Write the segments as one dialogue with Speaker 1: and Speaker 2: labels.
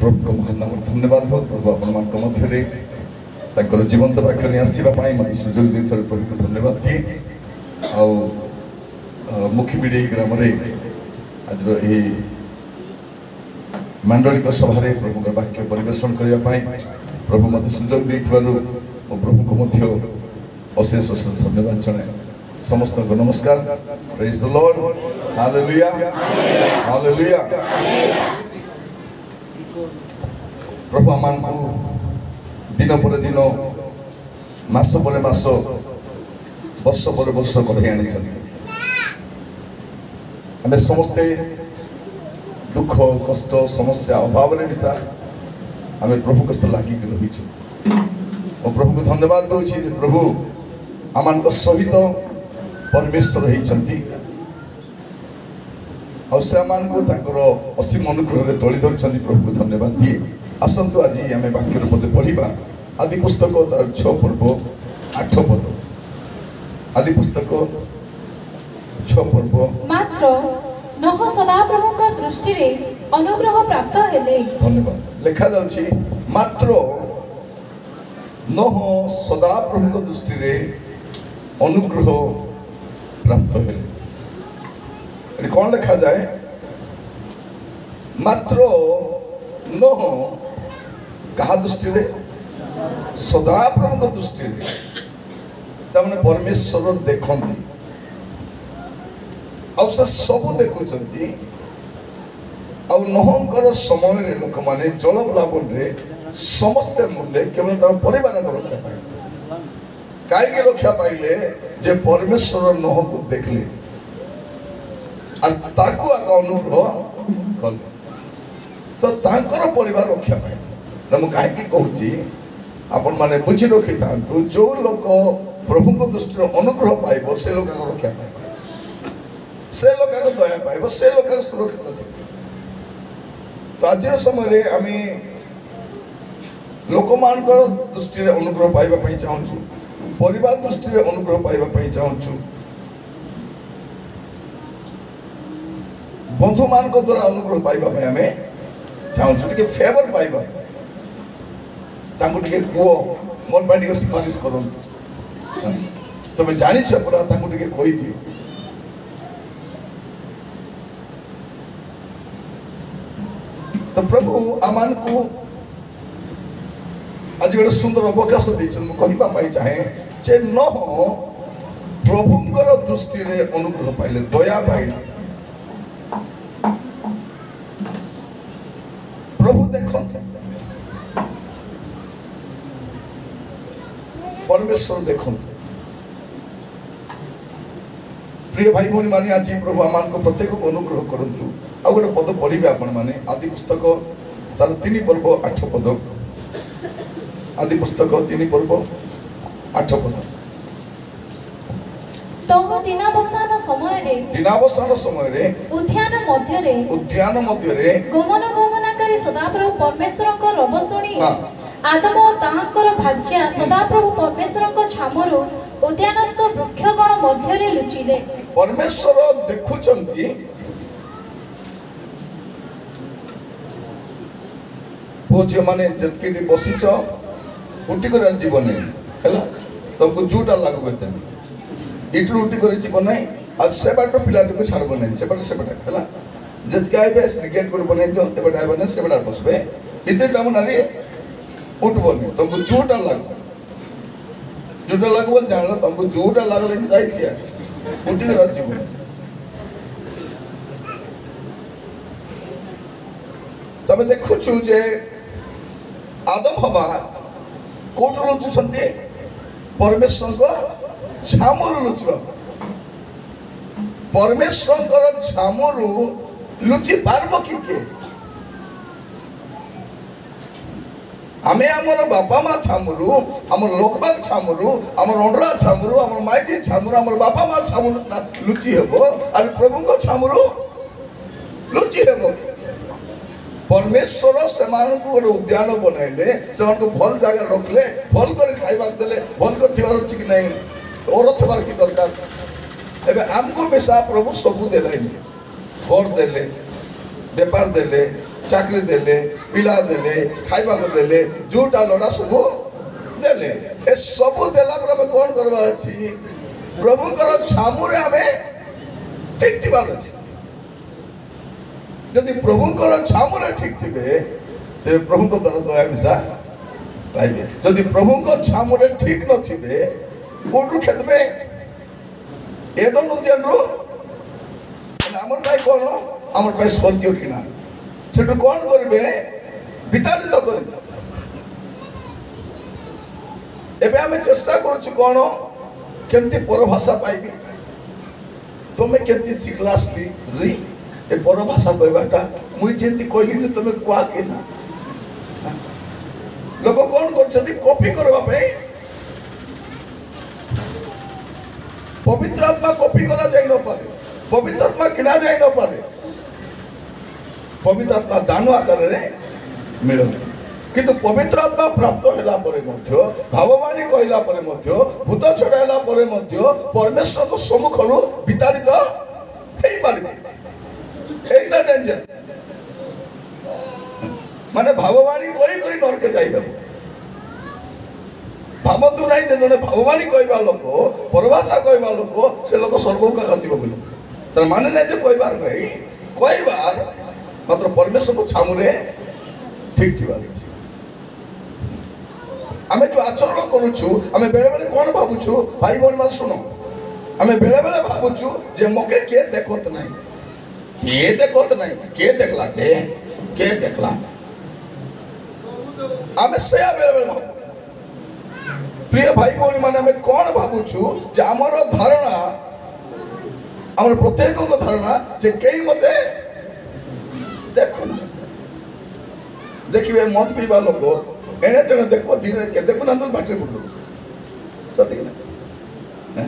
Speaker 1: प्रभु को महान नाम धन्यवाद हो। प्रभु आपण मध्य जीवंत वाक्य नहीं आसवा मत सुजोग दे प्रभु को धन्यवाद दिए। मुखीबिड़ी ग्राम आज मांडलिक सभा प्रभु वाक्य परिवेशन करने प्रभु मत सुजोग दे प्रभु को अशेष अशेष धन्यवाद जनाए। समस्त को नमस्कार। Praise the lord. Hallelujah hallelujah. प्रभु आमान को दिन पर दिन मास पर मास वर्ष पर वर्ष कढ़े आनी आम समस्ते दुख कष्ट समस्या अभाव मिशा आम प्रभु कष्ट लगिक रही। प्रभु को धन्यवाद दूसरी प्रभु आम सहित परमेश्वर होती से आम को असीम अनुग्रह तोली धरती। प्रभु को धन्यवाद दिए। आसतु आज आम वाक्य पद पढ़ा आदि पुस्तक 6 पर्व 8 पद। आदि पुस्तक 6 पर्व
Speaker 2: मात्र नह सदाप्रभु का दृष्टि रे अनुग्रह प्राप्त हेले।
Speaker 1: धन्यवाद। लिखा जाउछि मात्र नह सदाप्रभु का दृष्टि रे अनुग्रह प्राप्त हेले। कौन लिखा जाए? मात्र नह कहा दृष्टि रे? सदाप्रभु का दृष्टि रे। तमने परमेश्वर देखती अब से सब देखुं नहंकर समय लोक मैंने जल प्लावन समस्ते मूल्य केवल तार परिवार रक्षा पाए कहीं रक्षा पाइले जे परमेश्वर नह को देखले ताकू आग अनुग्रह कले तो तांकर परिवार रक्षा पाए। मुझे कहीं कहूँ आपण मैंने बुझी रखी था जो लोक प्रभु को दृष्टि अनुग्रह पाइब से लोक रक्षा पाए से लोक दया पाइब से लोक सुरक्षित थे। तो आज समय आम लोक मान दृष्टि अनुग्रह पाइबा चाहूँ परिवार दृष्टि अनुग्रह पाइबा चाहूँ बंधु मान द्वारा अनुग्रह पाइबा आम चाहूँ टे फेवर पाइबा टे कह मोर पे सिफारिश कर तुम जानी पूरा टे कही दियो। तो प्रभु आमान को आज गोटे सुंदर अवकाश कहवाई चाहे जे न प्रभुंकर दृष्टि रे अनुग्रह पाइले दया पाइले प्रभु देखते परमेश्वर देखते। प्रिय भाई भौणी माने आज प्रभु आमान को प्रत्येक को अनुग्रह करंतु। आ गोटे पद पढ़िबे आपण माने आदि पुस्तक तार 3 पर्व 8 पद। आदि पुस्तक 3 पर्व 8 पद।
Speaker 2: तह दिनावसान समय रे उद्यान मध्य गमनाकारी सदाप्रभु परमेश्वर को रब सुनी आदम और ताहांकर भाज्या सदाप्रभु परमेश्वर को छामरु उद्यानस्थ वृक्षगण मध्य रे लुचिले।
Speaker 1: परमेश्वर देखुचंती पुओ माने जतके बसीच उठी कर जीवन है तुमको जोटा लागू करते इटू उठी कर जीवन ना आज से बाट पिला छाड़ब ना से बाट है जतके आए गेट को बनाई दियो एबट आए ना से बाट बसबे इतने टाइम ना उठबनी तुमको जोटा लागू बोल जान तुमको जोटा लगले जाइए उठी कर जीवन। तब देखुचु जे आदम हवा कोट लुचुंटे परमेश्वर को छामरु लुचल परमेश्वर छामरु लुचि पार्ब कि आमे आमर बापा माँ छामरु आमर लोकबाग छामरु आमर अंडरा छामरु आमर माइजी छामरु आमर बापा माँ छामरु लुचि हेबो आर प्रभु को छामरु लुचि हेबो। परमेश्वर से गोटे उद्यान बनइले से भल जगह रखले भल कर खाइबा देले भल कर थिबार अछि कि नहीं और थबार की दरकार एबे आमको मिसा प्रभु सबु देले घर देले बेपार देले चाकरी देले पिला देले खाइबा को देले जोटा लड़ा सब देले ए सब देला पर हमें कौन करबा अछि प्रभु कर छामुरे हमें ठीक थिबार अछि यदि प्रभु कर छामुरे ठीक थिबे ते प्रभु को दया मिसा पाइबे यदि प्रभु को छामुरे ठीक न थिबे कोठु खेदबे ए दो नुदियन रो हमर भाई कोन हमर भाई स्वर्गीय किना सेटु कोन करबे विताड़ित करबे एबे हमें चेष्टा करूछु कोन केमती पर भाषा पाइबे तुमे केती सिक्लास री ए पर भाषा कहबाटा मुई जेंती कहली तुमे कुआ के ना लोग कोन करछथि कॉपी करबा पे पवित्र आत्मा कॉपी करा जाय न पारे पवित्र आत्मा किना जाय न पारे पवित्र आत्मा दान आकार रे मिलते किंतु पवित्र आत्मा प्राप्त होला परे मध्य भाववाणी कहला परे मध्य भूत छड़ाइला परे मध्य परमेश्वर को सम्मुख रु विताड़ित हेई पारिबे एटा डेंजर माने भाववाणी कोई नरके जाइबे भावतु नहीं जे जने भाववाणी कहबा लोक परभाषा कहबा लोक से लोक स्वर्ग का गतिबो बोलो तर माने नहीं जे कहबार नहीं कहबार मात्र परमेश्वर को छामुरे ठीक थिबा आमे जो आचरण करूछु आमे बेले बेले कोन भाबुछु भाई बोल मत सुनो आमे बेले बेले भाबुछु जे मके के देखत नहीं के देखला के देखला आमे से बेले बेले प्रिय भाई बोल माने आमे कोन भाबुछु जे हमर धारणा हमर प्रत्येक को धारणा जे केई मते देखो देखिए मत पीवा लोग एने तेने देखो धीरे के देखो ना तो बैटरी फुट दो सती ना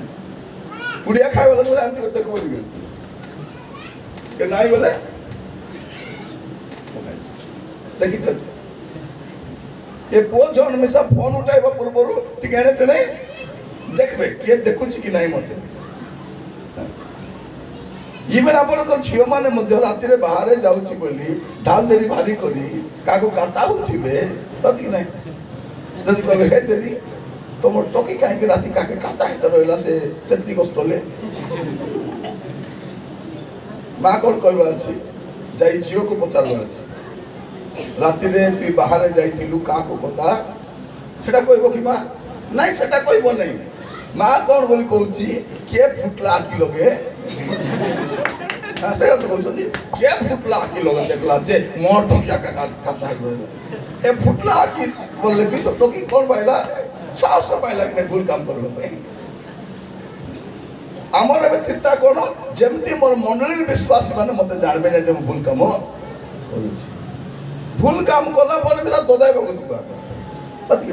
Speaker 1: पुड़िया खाए वाला बोले अंतिम देखो बोल के नहीं बोले देखि चल ये पो जन में सब फोन उठाइबा पूर्वरु ठीक एने तेने देखबे के देखुछि कि नहीं मते इवन आपण तो झियो माने मध्य राति रे बाहर जाउछि बोली ढाल देरी भारी करी काको गाता होथिबे सती नहीं जदि कहबे हे देरी तुम टोकी काहे के राति काके काता है तो रहला से तेतली गोस्तले मा कोन कहबा अछि जाई झियो को पचारबा अछि राति रे तू बाहर जाइथिलु काको कथा सेटा कहबो कि मा नहीं सेटा कहबो नहीं मा कोन बोली कहउछि के फुटला की लगे से तो बोलछथि के फुटला की लगे देखला जे मोर टोकिया का खाता है ए फुटला की बोलले कि सब टोकी कोन पाइला साफ सफाई लगने भूल काम करलो पे हमर एबे चिंता कोन जेमती मोर मंडली विश्वासी माने मते जानबे ने जे भूल काम करूछि भूल काम कोला पर बिना दोदाइबो गुजुगा पति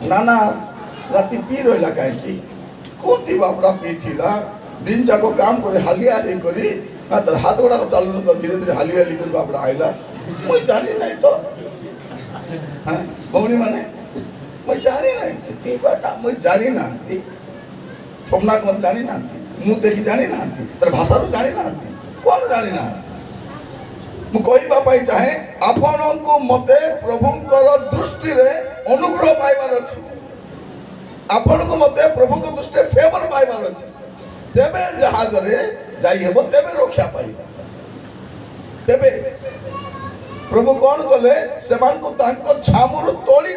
Speaker 1: ना ना राति पी रहला काहे की कोन दी बापड़ा पी थिला दिन जाको काम करे हालिया हाली करी मात्र हाथ गोड़ा चालू तो धीरे धीरे हालिया हाली कर बापड़ा आइला मुई जानी नहीं तो हां भौनी माने मुई जानी नहीं चित्ती बाटा मुई जानी नांती थोमना को जानी नांती मुंह देखि जानी नांती तर भाषा रो जानी नांती कोन जानी ना मु कहबा पाई चाहे आपन को मते प्रभुंकर दृष्टि रे अनुग्रह पाइबार अछि आपन को मते प्रभु को दृष्टि फेवर पाइबार अछि तेबे जहाज रे जाई हेबो तेबे रक्षा पाइबा तेबे प्रभु कोन गले सेमान को तांको छामुर तोड़ी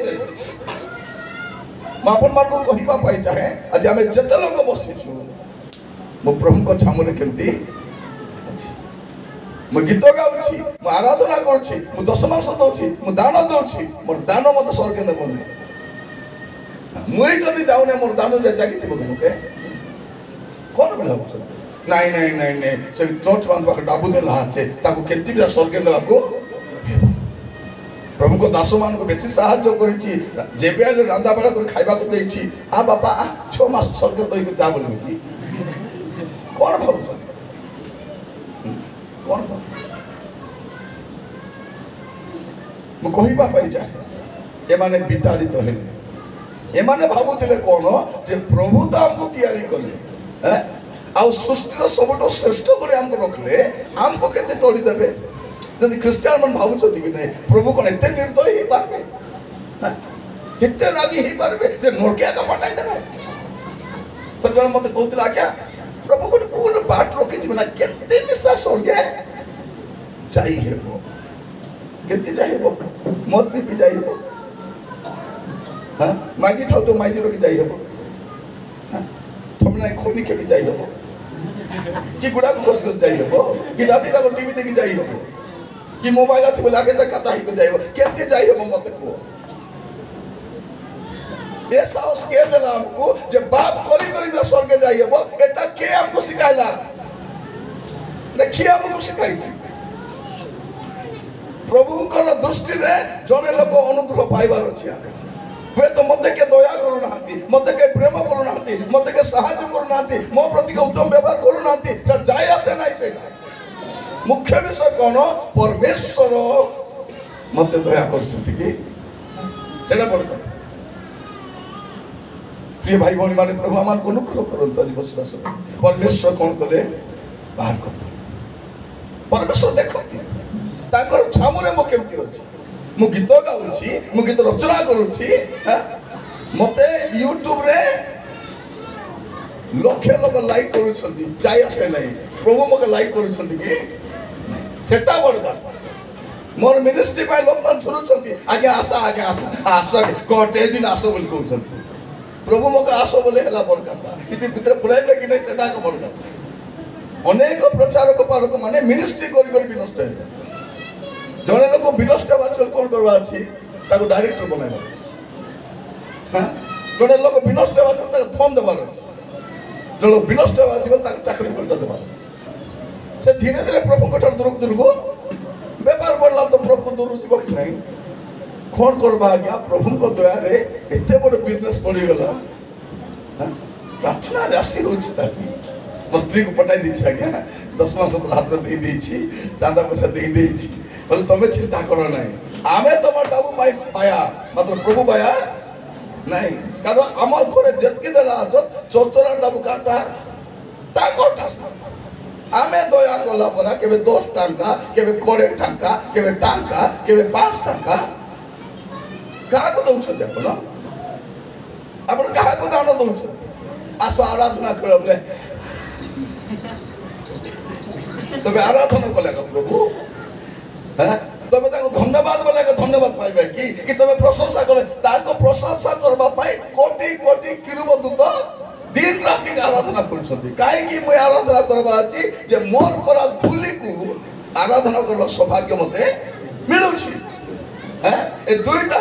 Speaker 1: दे मापन मान को कहिबा पाई चाहे आज हमें जते लोग बसिछु मो प्रभु को छामुरे केमती अछि मो गीत गाउछि मो आराधना करछि मो दशमांश दउछि मो दान दउछि मोर दान मत स्वर्ग ने बोले मुई जदी जाउने मोर दान दे जाकी थिबो के कोन बेला होछ नहीं नहीं नहीं नहीं से चोट बांध बाक डाबू दे ला छे ताको केति बिया स्वर्ग ने लाको प्रभु को दासमान को बेसी सहाय्य करिछि जेबे आले रांदा बड़ा कर खाइबा को देछि आ बापा 6 मास स्वर्ग रहि के जा बोलि कोन भाउछ कोन मु कहिबा पाई चाहे ए माने विताड़ित हेले ए माने भाबुतिले कोन जे प्रभु तो हमको तैयारी करले हैं ଆଉ ସୃଷ୍ଟିର ସବୁଠୁ ଶ୍ରେଷ୍ଠ କରି ଆମକୁ ରଖିଲେ ଆମକୁ କେତେ ତୋଳିଦେବେ। ଯଦି ଖ୍ରୀଷ୍ଟିଆନ ମାନେ ଭାବୁଛନ୍ତି କି ନାହିଁ ପ୍ରଭୁ କ'ଣ ଏତେ ନିର୍ଦ୍ଦୟ ହେଇପାରିବେ, ଏତେ ରାଜି ହେଇପାରିବେ ଯେ ନରକିଆକୁ ପଠାଇ ଦେବେ। ଜଣେ ମତେ କହୁଥିଲା ଆଜ୍ଞା ପ୍ରଭୁ ଗୋଟେ ବାଟ ରଖିଯିବେ ନା କେତେ ନିଶା ସ୍ୱର୍ଗେ ଯାଇ ହେବ, କେତେ ଯାଇ ହେବ, ମଦ ପିଇ ଯାଇ ହେବ, ମାଗି ଥାଉ ତ ମାଗି ରଖି ଯାଇ ହେବ, ତମେ ନାଇଁ ଖୋନି କେବେ ଯାଇ ହେବ, କି ଗୁଡ଼ାକୁ ଖସି ଖସି ଯାଇ ହେବ, କି ରାତି ଯାକ ଟିଭି ଦେଖି ଯାଇ ହେବ, କି ମୋବାଇଲ ଅଛି ବୋଲେ ଆଗେ କଥା ହେଇକି ଯାଇ ହେବ, କେତେ ଯାଇ ହେବ ମତେ କୁହ। ଏ ସାହସ କିଏ ଦେଲା ଆମକୁ ଯେ ବାପ କରି କରି ନା ସ୍ୱର୍ଗ ଯାଇ ହେବ, ଏଟା କିଏ ଆମକୁ ଶିଖାଇଲା, କିଏ ଆମକୁ ଶିଖାଇଛି। ପ୍ରଭୁଙ୍କର ଦୃଷ୍ଟିରେ ଜଣେ ଲୋକ ଅନୁଗ୍ରହ ପାଇବାର ଅଛି। ହୁଏତ ମତେ କିଏ ଦୟା କରୁନାହାନ୍ତି, ମତେ କିଏ ପ୍ରେମ କରୁନାହାନ୍ତି, ମତେ କିଏ ସାହାଯ୍ୟ କରୁନାହାନ୍ତି, ମୋ ପ୍ରତି ଉତ୍ତମ ବ୍ୟବହାର କରୁନାହାନ୍ତି, ଯାଇ ଆସେ ନାହିଁ। ସେଇଟା ମୁଖ୍ୟ ବିଷୟ କ'ଣ, ପରମେଶ୍ୱର ମତେ ଦୟା କରୁଛନ୍ତି କି, ସେଇଟା ବଡ଼ କଥା। ପ୍ରିୟ ଭାଇ ଭଉଣୀ ମାନେ ପ୍ରଭୁ ଆମମାନଙ୍କୁ ଅନୁଗ୍ରହ କରନ୍ତୁ। ଆଜି ବସିବା ସମୟ ପରମେଶ୍ୱର କ'ଣ କଲେ, ବାହାର କରିଦେଲେ। ପରମେଶ୍ୱର ଦେଖନ୍ତି ତାଙ୍କର ଛାମୁରେ ମୁଁ କେମିତି ଅଛି। ମୁଁ ଗୀତ ଗାଉଛି, ମୁଁ ଗୀତ ରଚନା କରୁଛି, ମତେ ୟୁଟ୍ୟୁବରେ ଲକ୍ଷ ଲୋକ ଲାଇକ୍ କରୁଛନ୍ତି, ଯାଇ ଆସେ ନାହିଁ। ପ୍ରଭୁ ମୋତେ ଲାଇକ୍ କରୁଛନ୍ତି କି, ସେଟା ବଡ଼ କଥା। ମୋର ମିନିଷ୍ଟ୍ରି ପାଇଁ ଲୋକମାନେ ଝୁରୁଛନ୍ତି, ଆଜ୍ଞା ଆସ, ଆଜ୍ଞା ଆସ, ଆସ ଗୋଟେ ଦିନ ଆସ ବୋଲି କହୁଛନ୍ତି। ପ୍ରଭୁ ମୋତେ ଆସ ବୋଲି ହେଲା ବଡ଼ କଥା। ସେଠି ଭିତରେ ପୁରାଇବେ କି ନାହିଁ ସେଟା ଏକ ବଡ଼ କଥା। ଅନେକ ପ୍ରଚାରକ ପାରକ ମାନେ ମିନିଷ୍ଟ୍ରି କରି କରି ବିନଷ୍ଟ ହେବେ। ଜଣେ ଲୋକ ବିନଷ୍ଟ ହେବାର କ'ଣ କରିବା ଅଛି, ତାକୁ ଡାଇରେକ୍ଟର ବନାଇବାର ଅଛି। ଜଣେ ଲୋକ ବିନଷ୍ଟ ହେବାର ତାକୁ ଫୋନ୍ ଦେବାର ଅଛି। ଜଣେ ବିନଷ୍ଟ ହେବାର ଅଛି ତାକୁ ଚାକିରି କରି ଦେବାର ଅଛି। ସେ ଧୀରେ ଧୀରେ ପ୍ରଭୁଙ୍କ ଠାରୁ ଦୂରକୁ ଦୂରକୁ ବେପାର ବଢ଼ିଲା ତ ପ୍ରଭୁ ଦୂରକୁ ଯିବ କି ନାହିଁ। କ'ଣ କରିବା ଆଜ୍ଞା, ପ୍ରଭୁଙ୍କ ଦୟାରେ ଏତେ ବଡ଼ ବିଜନେସ୍ ପଡ଼ିଗଲା। ପ୍ରାର୍ଥନା ରାଶି ହେଉଛି ତାକୁ। ମୋ ସ୍ତ୍ରୀକୁ ପଠାଇ ଦେଇଛି ଆଜ୍ଞା, 10 ମାସ ହାତରେ ଦେଇଦେଇଛି, ଚାନ୍ଦା ପଇସା ଦେଇଦେଇଛି। ବୋଲେ ତମେ ଚିନ୍ତା କର ନାହିଁ, ଆମେ ତମ ଟାବୁ ପାୟା ମାତ୍ର ପ୍ରଭୁ ପାୟା ନାହିଁ। କାରଣ ଆମର ଘରେ ଯେତିକି ଦେଲା ଚତୁରା ଟାବୁ କାଟା ତାଙ୍କଟା। ଆମେ ଦୟା କଲା ପରେ କେବେ 10 ଟଙ୍କା, କେବେ 20 ଟଙ୍କା, କେବେ ଟଙ୍କା, କେବେ 5 ଟଙ୍କା କାହାକୁ ଦଉଛନ୍ତି ଆପଣ? ଆପଣ କାହାକୁ ଦାନ ଦଉଛନ୍ତି? ଆସ ଆରାଧନା କର ବୋଲେ ତବେ ଆରାଧନା କଲେ ପ୍ରଭୁ, ତମେ ତାଙ୍କୁ ଧନ୍ୟବାଦ ବୋଲେ ଧନ୍ୟବାଦ ପାଇବେ କି ତମେ ପ୍ରଶଂସା କଲେ ତାଙ୍କ ପ୍ରଶଂସା କରିବା ପାଇଁ କୋଟି କୋଟି କିରୁବ ଦୂତ ଦିନ ରାତି ଆରାଧନା କରୁଛନ୍ତି। କାହିଁକି ମୁଁ ଆରାଧନା କରିବା ଅଛି ଯେ ମୋର ପରା ଧୂଳିକୁ ଆରାଧନା କରିବା ସୌଭାଗ୍ୟ ମତେ ମିଳୁଛି। ଏ ଦୁଇଟା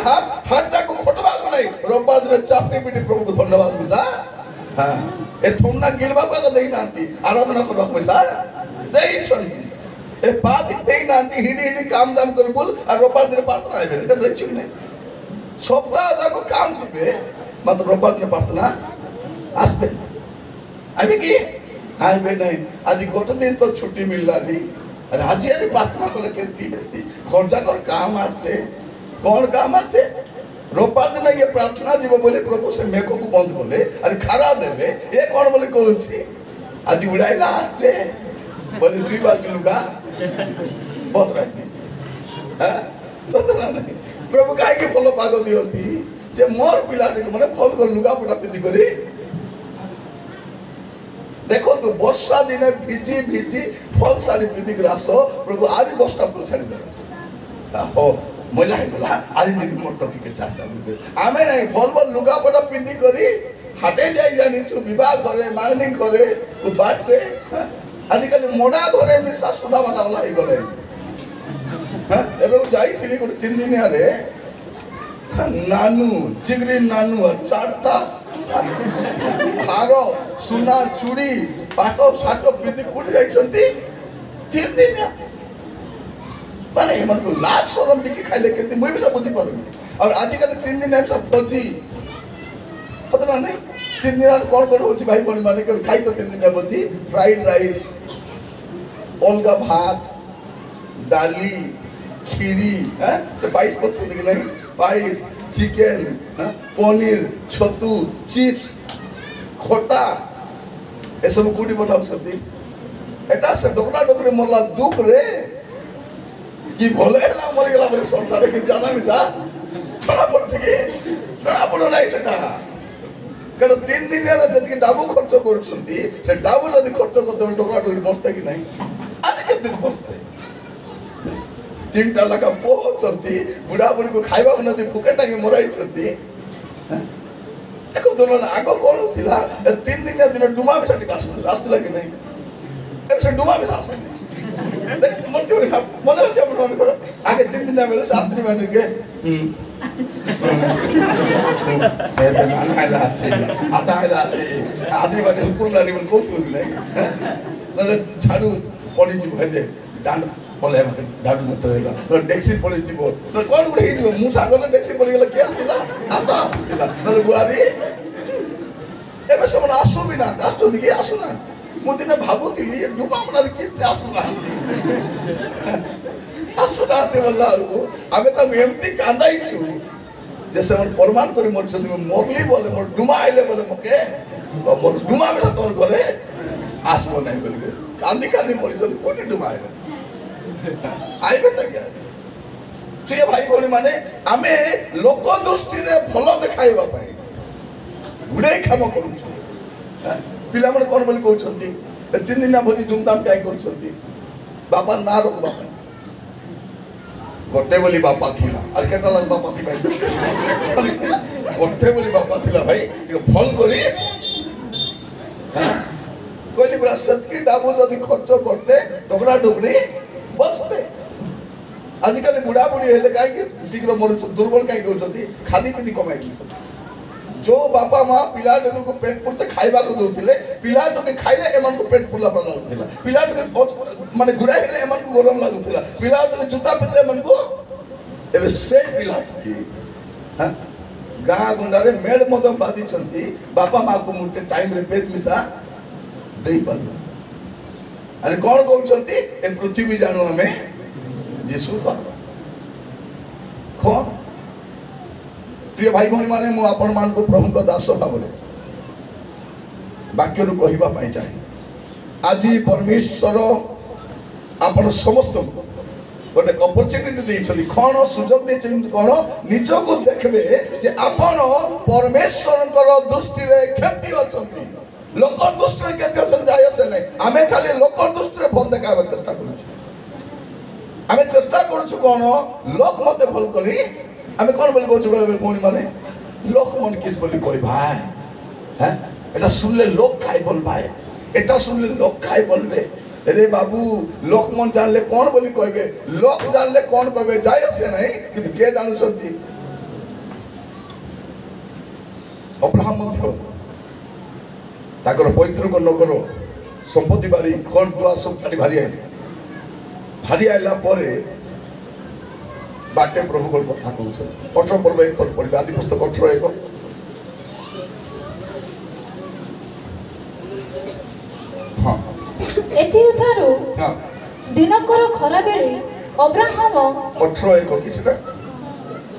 Speaker 1: ହାତଟାକୁ ଖଟବାକୁ ନାହିଁ। ରବିବାର ଦିନ ଚାପି ପିଟି ପ୍ରଭୁକୁ ଧନ୍ୟବାଦ ମିଳିଲା। ଏ ଥଣ୍ଡା ଗିଳିବାକୁ ଦେଇନାହାନ୍ତି, ଆରାଧନା କରିବା ପଇସା ଦେଇଛନ୍ତି। ଏ ପାଦ ଦେଇନାହାନ୍ତି, ହିଡ଼ି ହିଡ଼ି କାମ ଦାମ କରି ବୋଲ আর রোববার দিনে প্রার্থনা আইবে, এটা দেখছি না। সপ্তাহ যাক কাম দিবে মাত্র রোববার দিনে প্রার্থনা আসবে আইবে কি আইবে নাই। আজ গোটে দিন তো ছুটি মিললানি, আর আজি আর প্রার্থনা করলে কেমতি বেশি খরচাকর কাম আছে। কোন কাম আছে? রোববার দিনে ইয়ে প্রার্থনা দিব বলে প্রভু সে মেঘକୁ বন্ধ কলে আর খারা দেবে। এ কোন বলে কইছি আজি উড়াইলা আছে বলে 2 বালতি লুগা বদরাই দি। হ্যাঁ বদরা নাই। প্রভু কাইকে ফল পাগ দিওতি যে মোর পিলাটি মানে ফল কর লুগা পটা পিদি করি। দেখো তো বর্ষা দিনে ভিজি ভিজি ফল শাড়ি পিদি করে আসো, প্রভু আজ 10টা ফুল ছাড়ি দেবে। ও মজা হইগলা, আজ দিন মোর টকিকে 4টা দিবে। আমি নাই ফল ফল লুগা পটা পিদি করি হাটে যাই জানিছু, বিবাহ করে মাইনিং করে ও বাড়তে। আজিকালি মোড়া ঘরে মিশা সুদা বাটা বলা হইগলে। হ্যাঁ এবার যাইছিলি গোটে 3 দিনিয়ারে নানু জিগরি নানু আর 4টা ହାର ସୁନା ଚୁଡ଼ି ପାଟ ଶାଟ ପିନ୍ଧି କୋଉଠି ଯାଇଛନ୍ତି 3 ଦିନିଆ। ମାନେ ଏମାନଙ୍କୁ ଲାଜ ସରମ ଟିକେ ଖାଇଲେ କେମିତି ମୁଁ ବି ବୁଝିପାରୁନି। ଆଉ ଆଜିକାଲି 3 ଦିନିଆ ସବୁ ଭୋଜି ପତା ନାହିଁ। 3 ଦିନ କ'ଣ କ'ଣ ହଉଛି ଭାଇ ଭଉଣୀ ମାନେ କେବେ ଖାଇଛ 3 ଦିନିଆ ଭୋଜି? ଫ୍ରାଇଡ୍ ରାଇସ୍, ଅଲଗା ଭାତ, ଡାଲି, କ୍ଷୀରି, ସେ ପାଇସ୍ କରୁଛନ୍ତି କି ନାହିଁ? ପାଇସ୍, ଚିକେନ, ପନିର, ଛତୁ, ଚିପ୍ସ, ଖଟା ए सब कोडी बनाउछथि एटा से डोकरा डोकरी मरला दुख रे कि भले हला मरि गेला बोले सरदार कि जाना मिता थोड़ा पड़छ कि थोड़ा पड़ो नाही सेटा कण 3 दिन रे जति डाबू खर्च करूछथि से डाबू जति खर्च करते डोकरा डोकरी बसते कि नाही आज के दिन बसते 3टा लगा पोछथि बुढ़ा बुढ़ी को खाइबा नदी फुकेटा के मराई छथि देखो दोनों आगो कौन थिला 3 दिन या दिन डुमा में छटी आसला कि नहीं ए डुमा में आसे देख मन अच्छे मन कर आगे 3 दिन बेले सात्री बैठ के ए पे नाना आइला আছে आता आइला আছে आदमी बैठ कुरला नि को थु नहीं नले झाड़ू पड़ी जी भए दे डांड पले डाडू न तरेला डेक्सी पड़ी जी बोल तो कौन गुडे ही मु छागले डेक्सी पड़ी गेला के आस्तिला आता आस्तिला नले बुआरी एबे समन आसु बिना आसु दिके आसु ना मु दिने भाबुतिली डुमा मनार किस आसु ना आसु ना ते बोला को आबे त एमती कांदाई छु जैसे मन प्रमाण करी मोर छथि में मोरली बोले मोर डुमा आइले बोले मके मोर डुमा में तोर करे आसु नहीं बोले कांदी कांदी मोर छथि कोटी डुमा आइले आइबे त क्या प्रिय भाई भौणी माने आमे लोक दृष्टि रे भलो देखाइबा पई गुडे काम करू पिला मन कोन बोली कहउछंती 3 दिन भोजी धूमधाम काई करछंती बापा ना रखबा पई गोटे बोली बापा थिला और केटा लग बापा थी भाई गोटे बोली बापा थिला भाई यो फल करी कोली बड़ा सतकी डाबू जदी खर्च करते डोगरा डोगरी बसते आजिकल बुढ़ा बुढ़ी हेले काई के शीघ्र मरु दुर्बल काई कहउछंती खादी पिदी कमाई दिछंती जो बापा माँ पिला को पेट पुरते खाइबा को दउथिले पिला के खाइले एमन को पेट पुरला बनाउथिला पिला के माने गुडा हेले एमन को गरम लागुथिला पिला के जूता पिनले एमन को एबे से पिला की हां गा गुंडा रे मेड मदम बादी छंती बापा माँ को मुटे टाइम रे पेट मिसा देई पाल अरे कौन कहउछंती ए पृथ्वी जानो हमें यीशु का कौन प्रिय भाई भौणी माने मु आपण मान को प्रभु को दास भाबले वाक्य रु कहिबा पाई चाहे आज परमेश्वर आपण समस्त गोटे अपॉर्चुनिटी देइछथि कोन सुजोग देइछथि कोन निजो को देखबे जे आपण परमेश्वरकर दृष्टि रे खेती अछथि लोक दृष्टि रे खेती अछन जाय से नै आमे खाली लोक दृष्टि रे फल देखाबे चेष्टा करू आमे चेष्टा करू कोन लोक मते फल करी आमे कोन बोली कहछु बेले कोनी माने लोक मन किस बोली कोई भाई हैं एटा सुनले लोक खाई बोल भाई एटा सुनले लोक खाई बोल दे अरे बाबू लोक मन जानले कोन बोली कहबे लोक जानले कोन कहबे जाय से नहीं कि के जानू सती अब्राहम मध्य ताकर पवित्र को नगर संपत्ति बारी घर द्वार सब छाड़ी भारी आइला परे बाटे प्रभु को कथा कहउछ 18 पर्व 1 पद पढ़ी आदि पुस्तक 18 1 हां
Speaker 2: एथि उथारो हां दिनकर खरा बेले अब्राहम
Speaker 1: 18 1 किछटा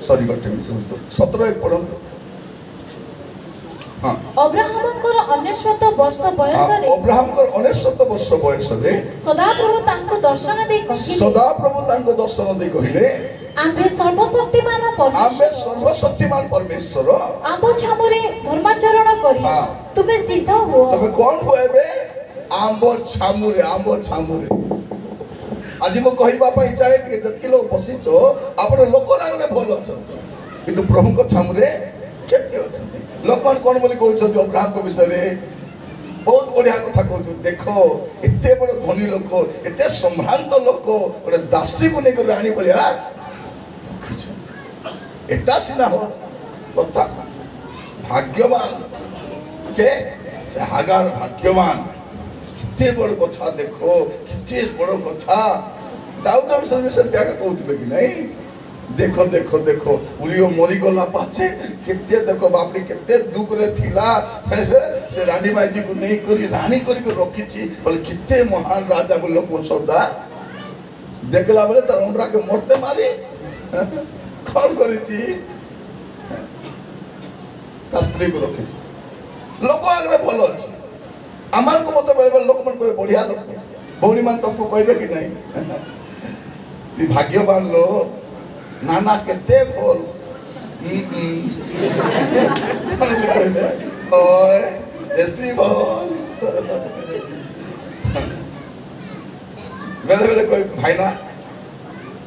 Speaker 1: सॉरी गटे 17 1 पढ़ो हां अब्राहम को 99 वर्ष बयस रे अब्राहम को 99 वर्ष बयस रे सदा प्रभु तांको दर्शन दे कहिले आम्भे सर्वशक्तिमान परमेश्वर आम्बो छामुरे धर्माचरण करी तुमे सिद्ध हो तबे कोन होएबे आम्बो छामुरे आज मो कहिबा पई चाहे कि जत किलो बसिचो आपण लोक नागरे भल छ किंतु प्रभु को छामुरे केते अछथि लोकन कोन बोली कहउ छ अब्राहम को विषय रे बहुत बढ़िया कथा कहू देखो एते बड़ धनी लोक एते सम्भ्रांत लोक गोटे दासी को लेकर रानी बोलिया एटा सिना हो कथा भाग्यवान के से हागार भाग्यवान किते बड़ कथा देखो किते बड़ कथा दाऊद विषय सत्या का कहउतबे कि नहीं देखो देखो देखो उरियो मरी गला पाछे किते देखो बापड़ी किते दुख रे थिला से रानी माई जी को नहीं करी रानी करी को रखी छी बोले किते महान राजा को लोक सौदा देखला बोले त उनरा के मरते मारी कौन करी छी ता स्त्री को रखी छी लोक आगरे भलो छी आमार को मत बेले लोक मन कहे बढ़िया लोक भौणी मान तुमको कहबे कि नहीं तु भाग्यवान लो नाना केते भल ओए ऐसी भल बेले बेले कोई भाईना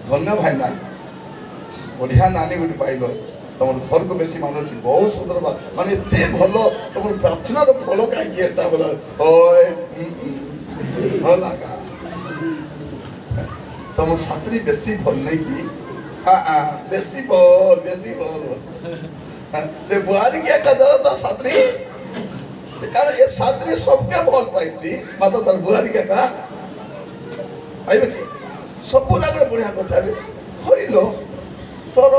Speaker 1: धन्य भाईना बढ़िया नानी गोटे पाइल तुम घर को बेसी मान बहुत सुंदर बात माने एते भल तुम प्रार्थना फल कहीं बोला ओए भल आका तुम छात्री बेसी भल नहीं कि बेसी भल से बुआरी क्या कदर तो छात्री कारण ये छात्री सबके भल पाइसी मात्र तार बुआरी क्या का आइबे सब लागले बढ़िया कथा हइलो तोर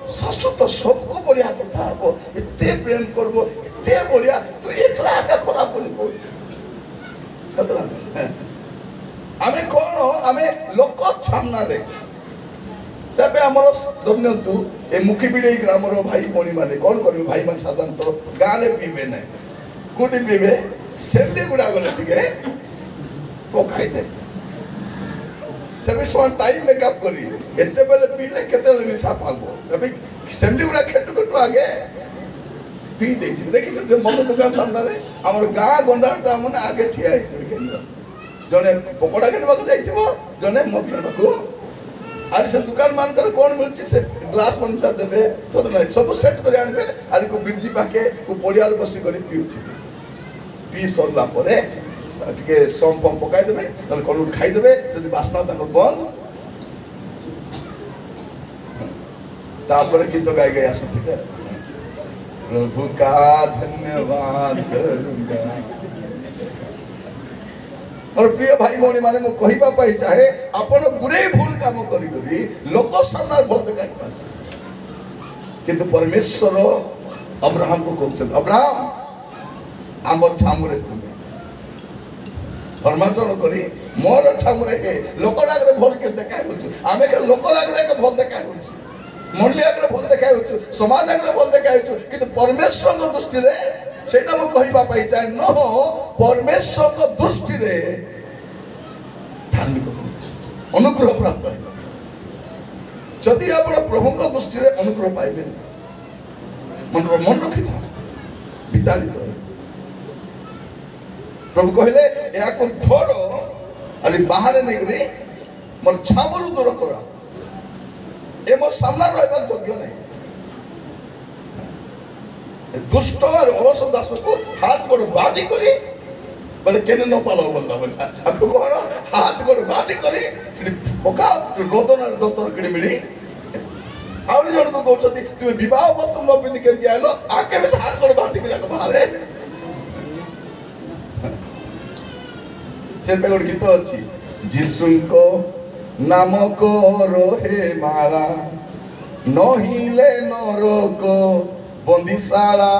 Speaker 1: शाशु तो सबको बढ़िया कथा हो एते प्रेम करबो एते बढ़िया तू एकला का खराब बोली को कतरा आमे कोन आमे लोक सामना रे तबे हमर धन्यतु ए मुखी बिडे ग्राम रो भाई बणी माने कोन करबे भाई मान साधन तो गाले पीबे नै कोटी पीबे सेल्ली गुडा गले दिगे को खाइ दे तबे टाइम मेकअप करी एते बेले पीले केते निशा पालबो तबे सेल्ली गुडा खेटु आगे पी देथि देखि जे मद दुकान सामने रे हमर गा गंडाटा मन आगे ठिया हेति जने पकोड़ा केनबा जाइथिबो जने मद केनबाको आर से दुकान मान कर कोन मिलछि से ग्लास बनता देबे तो नहीं सब सेट कर आनबे आर को बिरजी पाके को पडियार बसी करी पिउछि पी सरला परे टिके सम पम पकाई देबे न कोन खाई देबे यदि बासना तक बंद तापर गीत गाय गया सथिके प्रभु का धन्यवाद करूंगा और प्रिय भाई भौणी माने मो कहिबा पाई चाहे आपण गुडे भूल काम करी करी लोक सामना बोल देखाई पास किंतु परमेश्वर अब्राहम को कहते अब्राहम आम छामुरे तुमे परमाचरण करी मोर छामुरे के लोक लागरे भल के देखाई होछ आमे के लोक लागरे के भल देखाई होछ मंडली आगरे भल देखाई होछ समाज आगरे भल देखाई होछ किंतु परमेश्वर को दृष्टि रे सेटा मो कहिबा पाई चाहे न परमेश्वर को दृष्टि रे धार्मिक अनुग्रह प्राप्त जदि आप प्रभु को दृष्टि रे अनुग्रह पाइबे मन रखी था विताड़ित प्रभु कहले या को धर अरे बाहर नहीं करे मोर छामरु दूर करा ए मोर सामना रहबार योग्य नहीं दुष्ट और अलस दास को हाथ गोड़ बाधी करी बोले केने न पालो बोलला बोले आपको कोन हाथ गोड़ बाधी करी पका गोदन दत्तर किडी मिडी आउनी जण को कहछती तुम विवाह वस्त्र न पिंदी के दियालो आके में हाथ गोड़ बाधी करी के बाहर से पे गोड़ गीत अछि जिसुको नाम को रोहे माला नहिले नरको बंदीशाला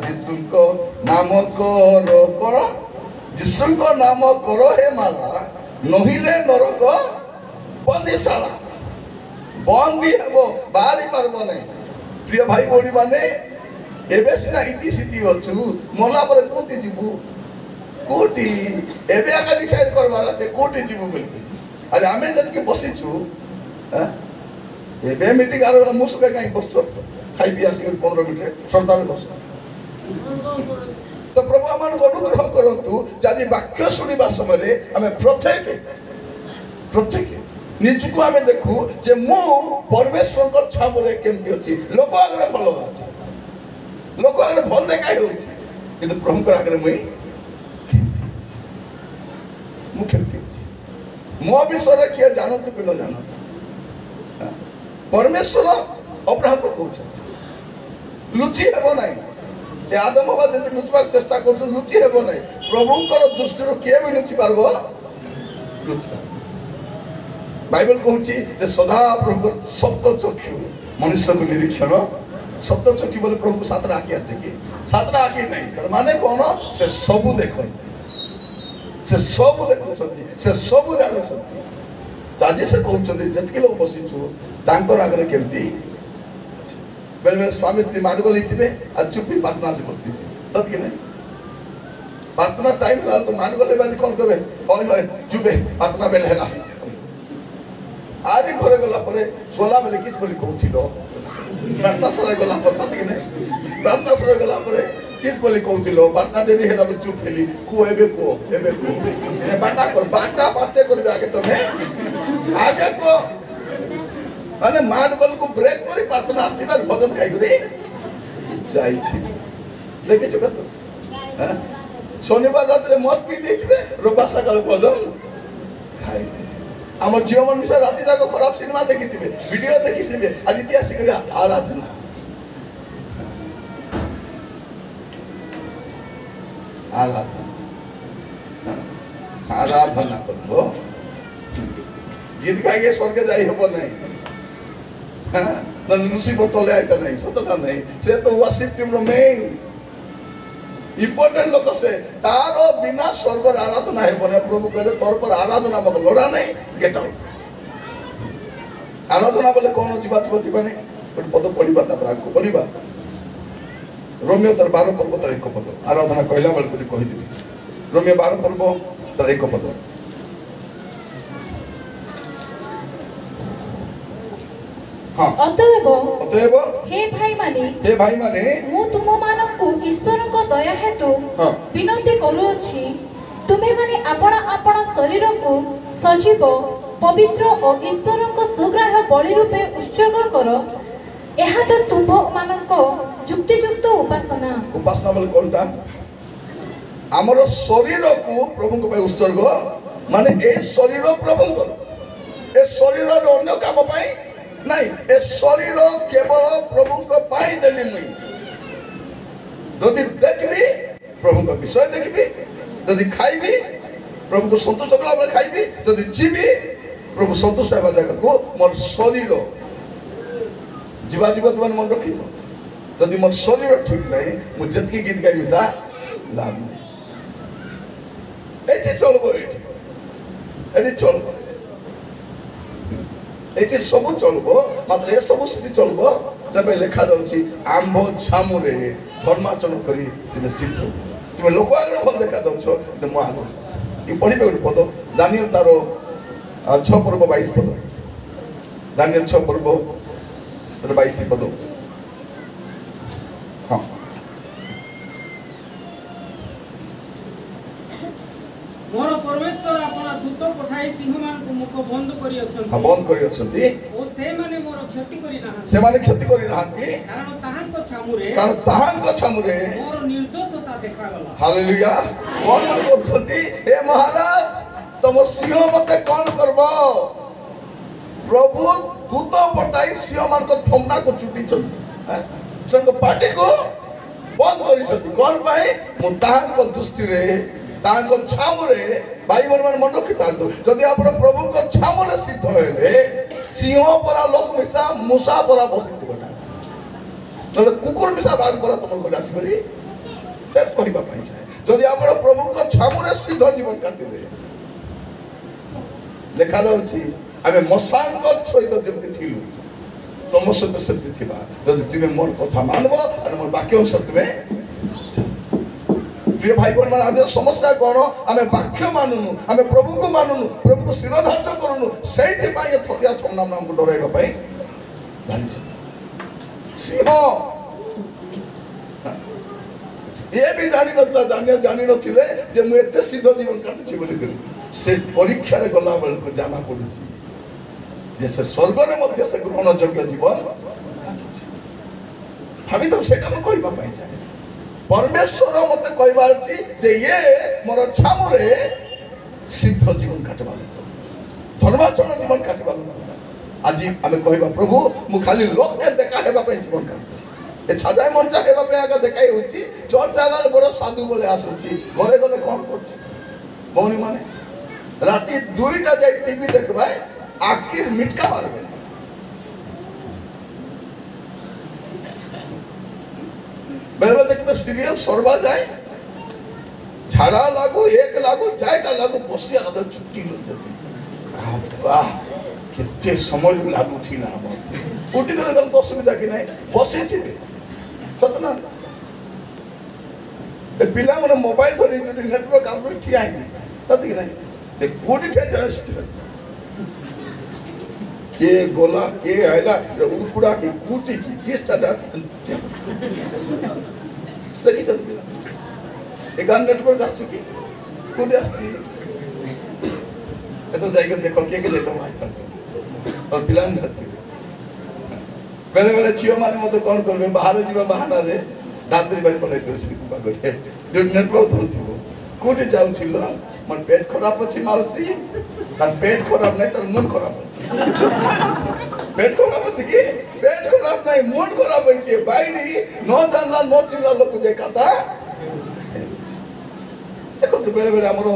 Speaker 1: जिसुको नाम करो करो जिसुको नाम करो हे माला नहिले नरक बंदीशाला बंदी हेबो बाहरी पारबो नै प्रिय भाई भौणी माने एबे सिना इति सिति अछु मोला पर कोति जिबु कोटी एबे आका डिसाइड करबार जे कोटी जिबु बोल अरे आमे जद के बसिछु एबे मीटिंग आरो मुसुका काई बसछो खाई पी आसी 15 मिनट सरदार बस तो प्रभु आमान को अनुग्रह करंतु जदि वाक्य सुनिबा समय रे हमें प्रत्येक निजको हमें देखु जे मु परमेश्वर को छामरे केमति अछि लोक आगरे भलो अछि लोक आगरे भल देखाइ होछि किंतु प्रभु को आगरे मई केमति अछि मो विषय किया जानत कि न जानत परमेश्वर अब्राहम को कहछ लुचि हेबो नाही ए आदम बाबा जति लुचबाक चेष्टा करछ लुचि हेबो नाही प्रभुंकर दृष्टि रो के भी लुचि पारबो लुचि बाइबल कहछि जे सदा प्रभु सप्त चक्षु मनुष्य को निरीक्षण सप्त चक्षु बोले प्रभु को सातरा आंखि আছে कि सातरा आंखि नहीं तर माने कोन से सब देखो से सब देखो से सब जानो छथि ताजे से कहउछथि जतके लोग बसिछु तांकर आगरे केमति बेले बेले स्वामी स्त्री मार्ग लेथिबे आ चुप्पी प्रार्थना से बसती थी सत कि नहीं प्रार्थना टाइम ला तो मान गले बानी कौन करे होय होय जुबे प्रार्थना बेल हैला आज घरे गला परे सोला बेले किस बोली कहउथिलो प्रार्थना सरे गला पर पता कि नहीं प्रार्थना सरे गला परे किस बोली कहउथिलो प्रार्थना देरी हैला बे चुप हेली को एबे को ए बाटा कर बाटा पाछे करबे आगे तमे आगे को माने मान गल को ब्रेक करी प्रार्थना आस्तिकार भजन गाई करे जाई थी देखे छ कत हां शनिवार रात रे मत पी देथिबे रविवार सकाळ भजन खाई हमर जीवन मिसा राति जाको खराब सिनेमा देखिथिबे वीडियो देखिथिबे ऐतिहासिक आराधना आराधना करबो गीत गाइए स्वर्ग जाई हबो नहीं हां न मुसीबत तले आइता नहीं सतता नहीं से तो वर्शिप टीम रो मेन इम्पोर्टेंट लोक से तार बिना स्वर्ग आराधना है बने प्रभु कहले तोर पर आराधना मग लोड़ा नहीं गेट आउट आराधना बोले कौन जीवा नहीं बट पद पढ़िबा ता प्राग को पढ़िबा रोमियो तर 12 पर्व तर एक पद आराधना कहला बेल को कहि दिबी रोमियो 12 पर्व तर एक पद हां अतएव
Speaker 2: हे भाई माने मु तुम मानक को ईश्वर को दया हेतु विनती करूछि तुमे माने आपण शरीर को सजीव पवित्र और ईश्वर को सुग्राह्य बलि रूपे उत्सर्ग करो एहा तो तुम मानक युक्तियुक्त उपासना
Speaker 1: बोले कोनटा हमर शरीर को प्रभु को उत्सर्ग माने ए शरीर प्रभु को ए शरीर रो अन्य काम पाई नहीं ए शरीर केवल प्रभु को पाई देली मुई जदि देखबी प्रभु को विषय देखबी जदि खाइबी प्रभु को संतोष कला बेले खाइबी जदि जीवी प्रभु संतोष हेबा जगह को मोर शरीर जीवा तुम मन रखी तो जदि मोर शरीर ठीक नहीं मु जतकी गीत गाइबी सा लाभ नहीं एठी चलबो एठी चलबो एठी सब चलबो मात्र ए सब स्थिति चलबो तबे लिखा जाउछि आंभ छामुरे धर्माचरण करी तुमे सिद्ध तुमे लोक आगे फल देखा दउछो त मो आगो ई पढिबे पद दानियल तारो 6 पर्व 22 पद दानियल 6 पर्व 22 पद हां
Speaker 3: मोर परमेश्वर आपन दूत पठाई सिंह मान को मुख बंद करी अछंती
Speaker 1: बंद करी अछंती
Speaker 3: ओ से माने मोर क्षति करी ना
Speaker 1: से माने क्षति करी नाहंती
Speaker 3: कारण ताहां को छामुरे मोर निर्दोषता देखा गला
Speaker 1: हालेलुया कौन मन करछंती हे महाराज तुम सिंह मते कौन करबो प्रभु दूत पठाई सिंह मान को थमना को चुटी छंती संग पार्टी को बंद करी छंती कौन पाई मु ताहां को दृष्टि रे तांको छामुरे भाई मन मन रखी तांतो जदि आपण प्रभु को छामुरे सिद्ध होले सिंह परा लोक मिसा मूसा परा बसित बटा चलो कुकुर मिसा बाग परा तुम को आसी बली से कहबा पाई चाहे जदि आपण प्रभु को छामुरे सिद्ध जीवन काटिले लेखा जाउछि आमे मसांक सहित जेमति थिलु तुम सहित सत्य थिबा जदि तुमे मोर कथा मानबो और मोर वाक्य अनुसार तुमे प्रिय भाई बहन आज समस्या कौन आम वाक्य मानुनु आम प्रभु को मानुनु प्रभु को शिर धार्य करूनु से थकिया थमना को डरैबा सिंह ये भी जानी नथला जानी नथिले जे मु एते सिद्ध जीवन काटुछि बोली करी से परीक्षा रे गला बेल को जाना पड़ुछि जे से स्वर्ग रे मध्य से ग्रहण योग्य जीवन भाभी तो सेटा म कहबा पाई चाहे परमेश्वर मते कहबार छी जे ये मोर छामुरे सिद्ध जीवन काटबा धर्माचरण जीवन काटबा आज आमे कहबा प्रभु मु खाली लोक के देखा हेबा पे जीवन काटुछि ए छाजाय मंचा हेबा पे आगा देखाई होछि चर्च आगा बड़ साधु बोले आसुछि घरे गले कोन करछि भौनी माने राती 2टा जाय टीवी देखबा आखिर मिटका मारबे बेले देखबे सीरियल सरबा जाए झाड़ा लागू एक लागू जायटा लागू बसिया आदर छुट्टी होते वाह कितने समय लागू थी ना हम उठी करे गल तो असुविधा कि नहीं बसे थी सतना ए पिला मन मोबाइल धरि जो नेटवर्क आप ठिया है तद कि नहीं ते कोडी ठे जरा के गोला के आइला उड़कुड़ा के कूटी की किस तरह देखि चल पिला ए गान नेटवर्क आस्तु की कोडी आस्ती ए तो जाइए देखो के देखो भाई करते और पिला ने बेले बेले छियो माने मते कोन करबे बाहर जीवा बहाना रे दादरी बारी पले तो श्री कुबा गटे जो नेटवर्क धरथिबो कोडी जाउ छिलो मन पेट खराब अछि माउसी तार पेट खराब नहीं तार मन खराब अछि पेट खराब अछि की पेट खराब नहीं मन खराब अछि बाइडी नो जानला नो चिल्ला लोक जे कथा देखो तो बेले बेले हमरो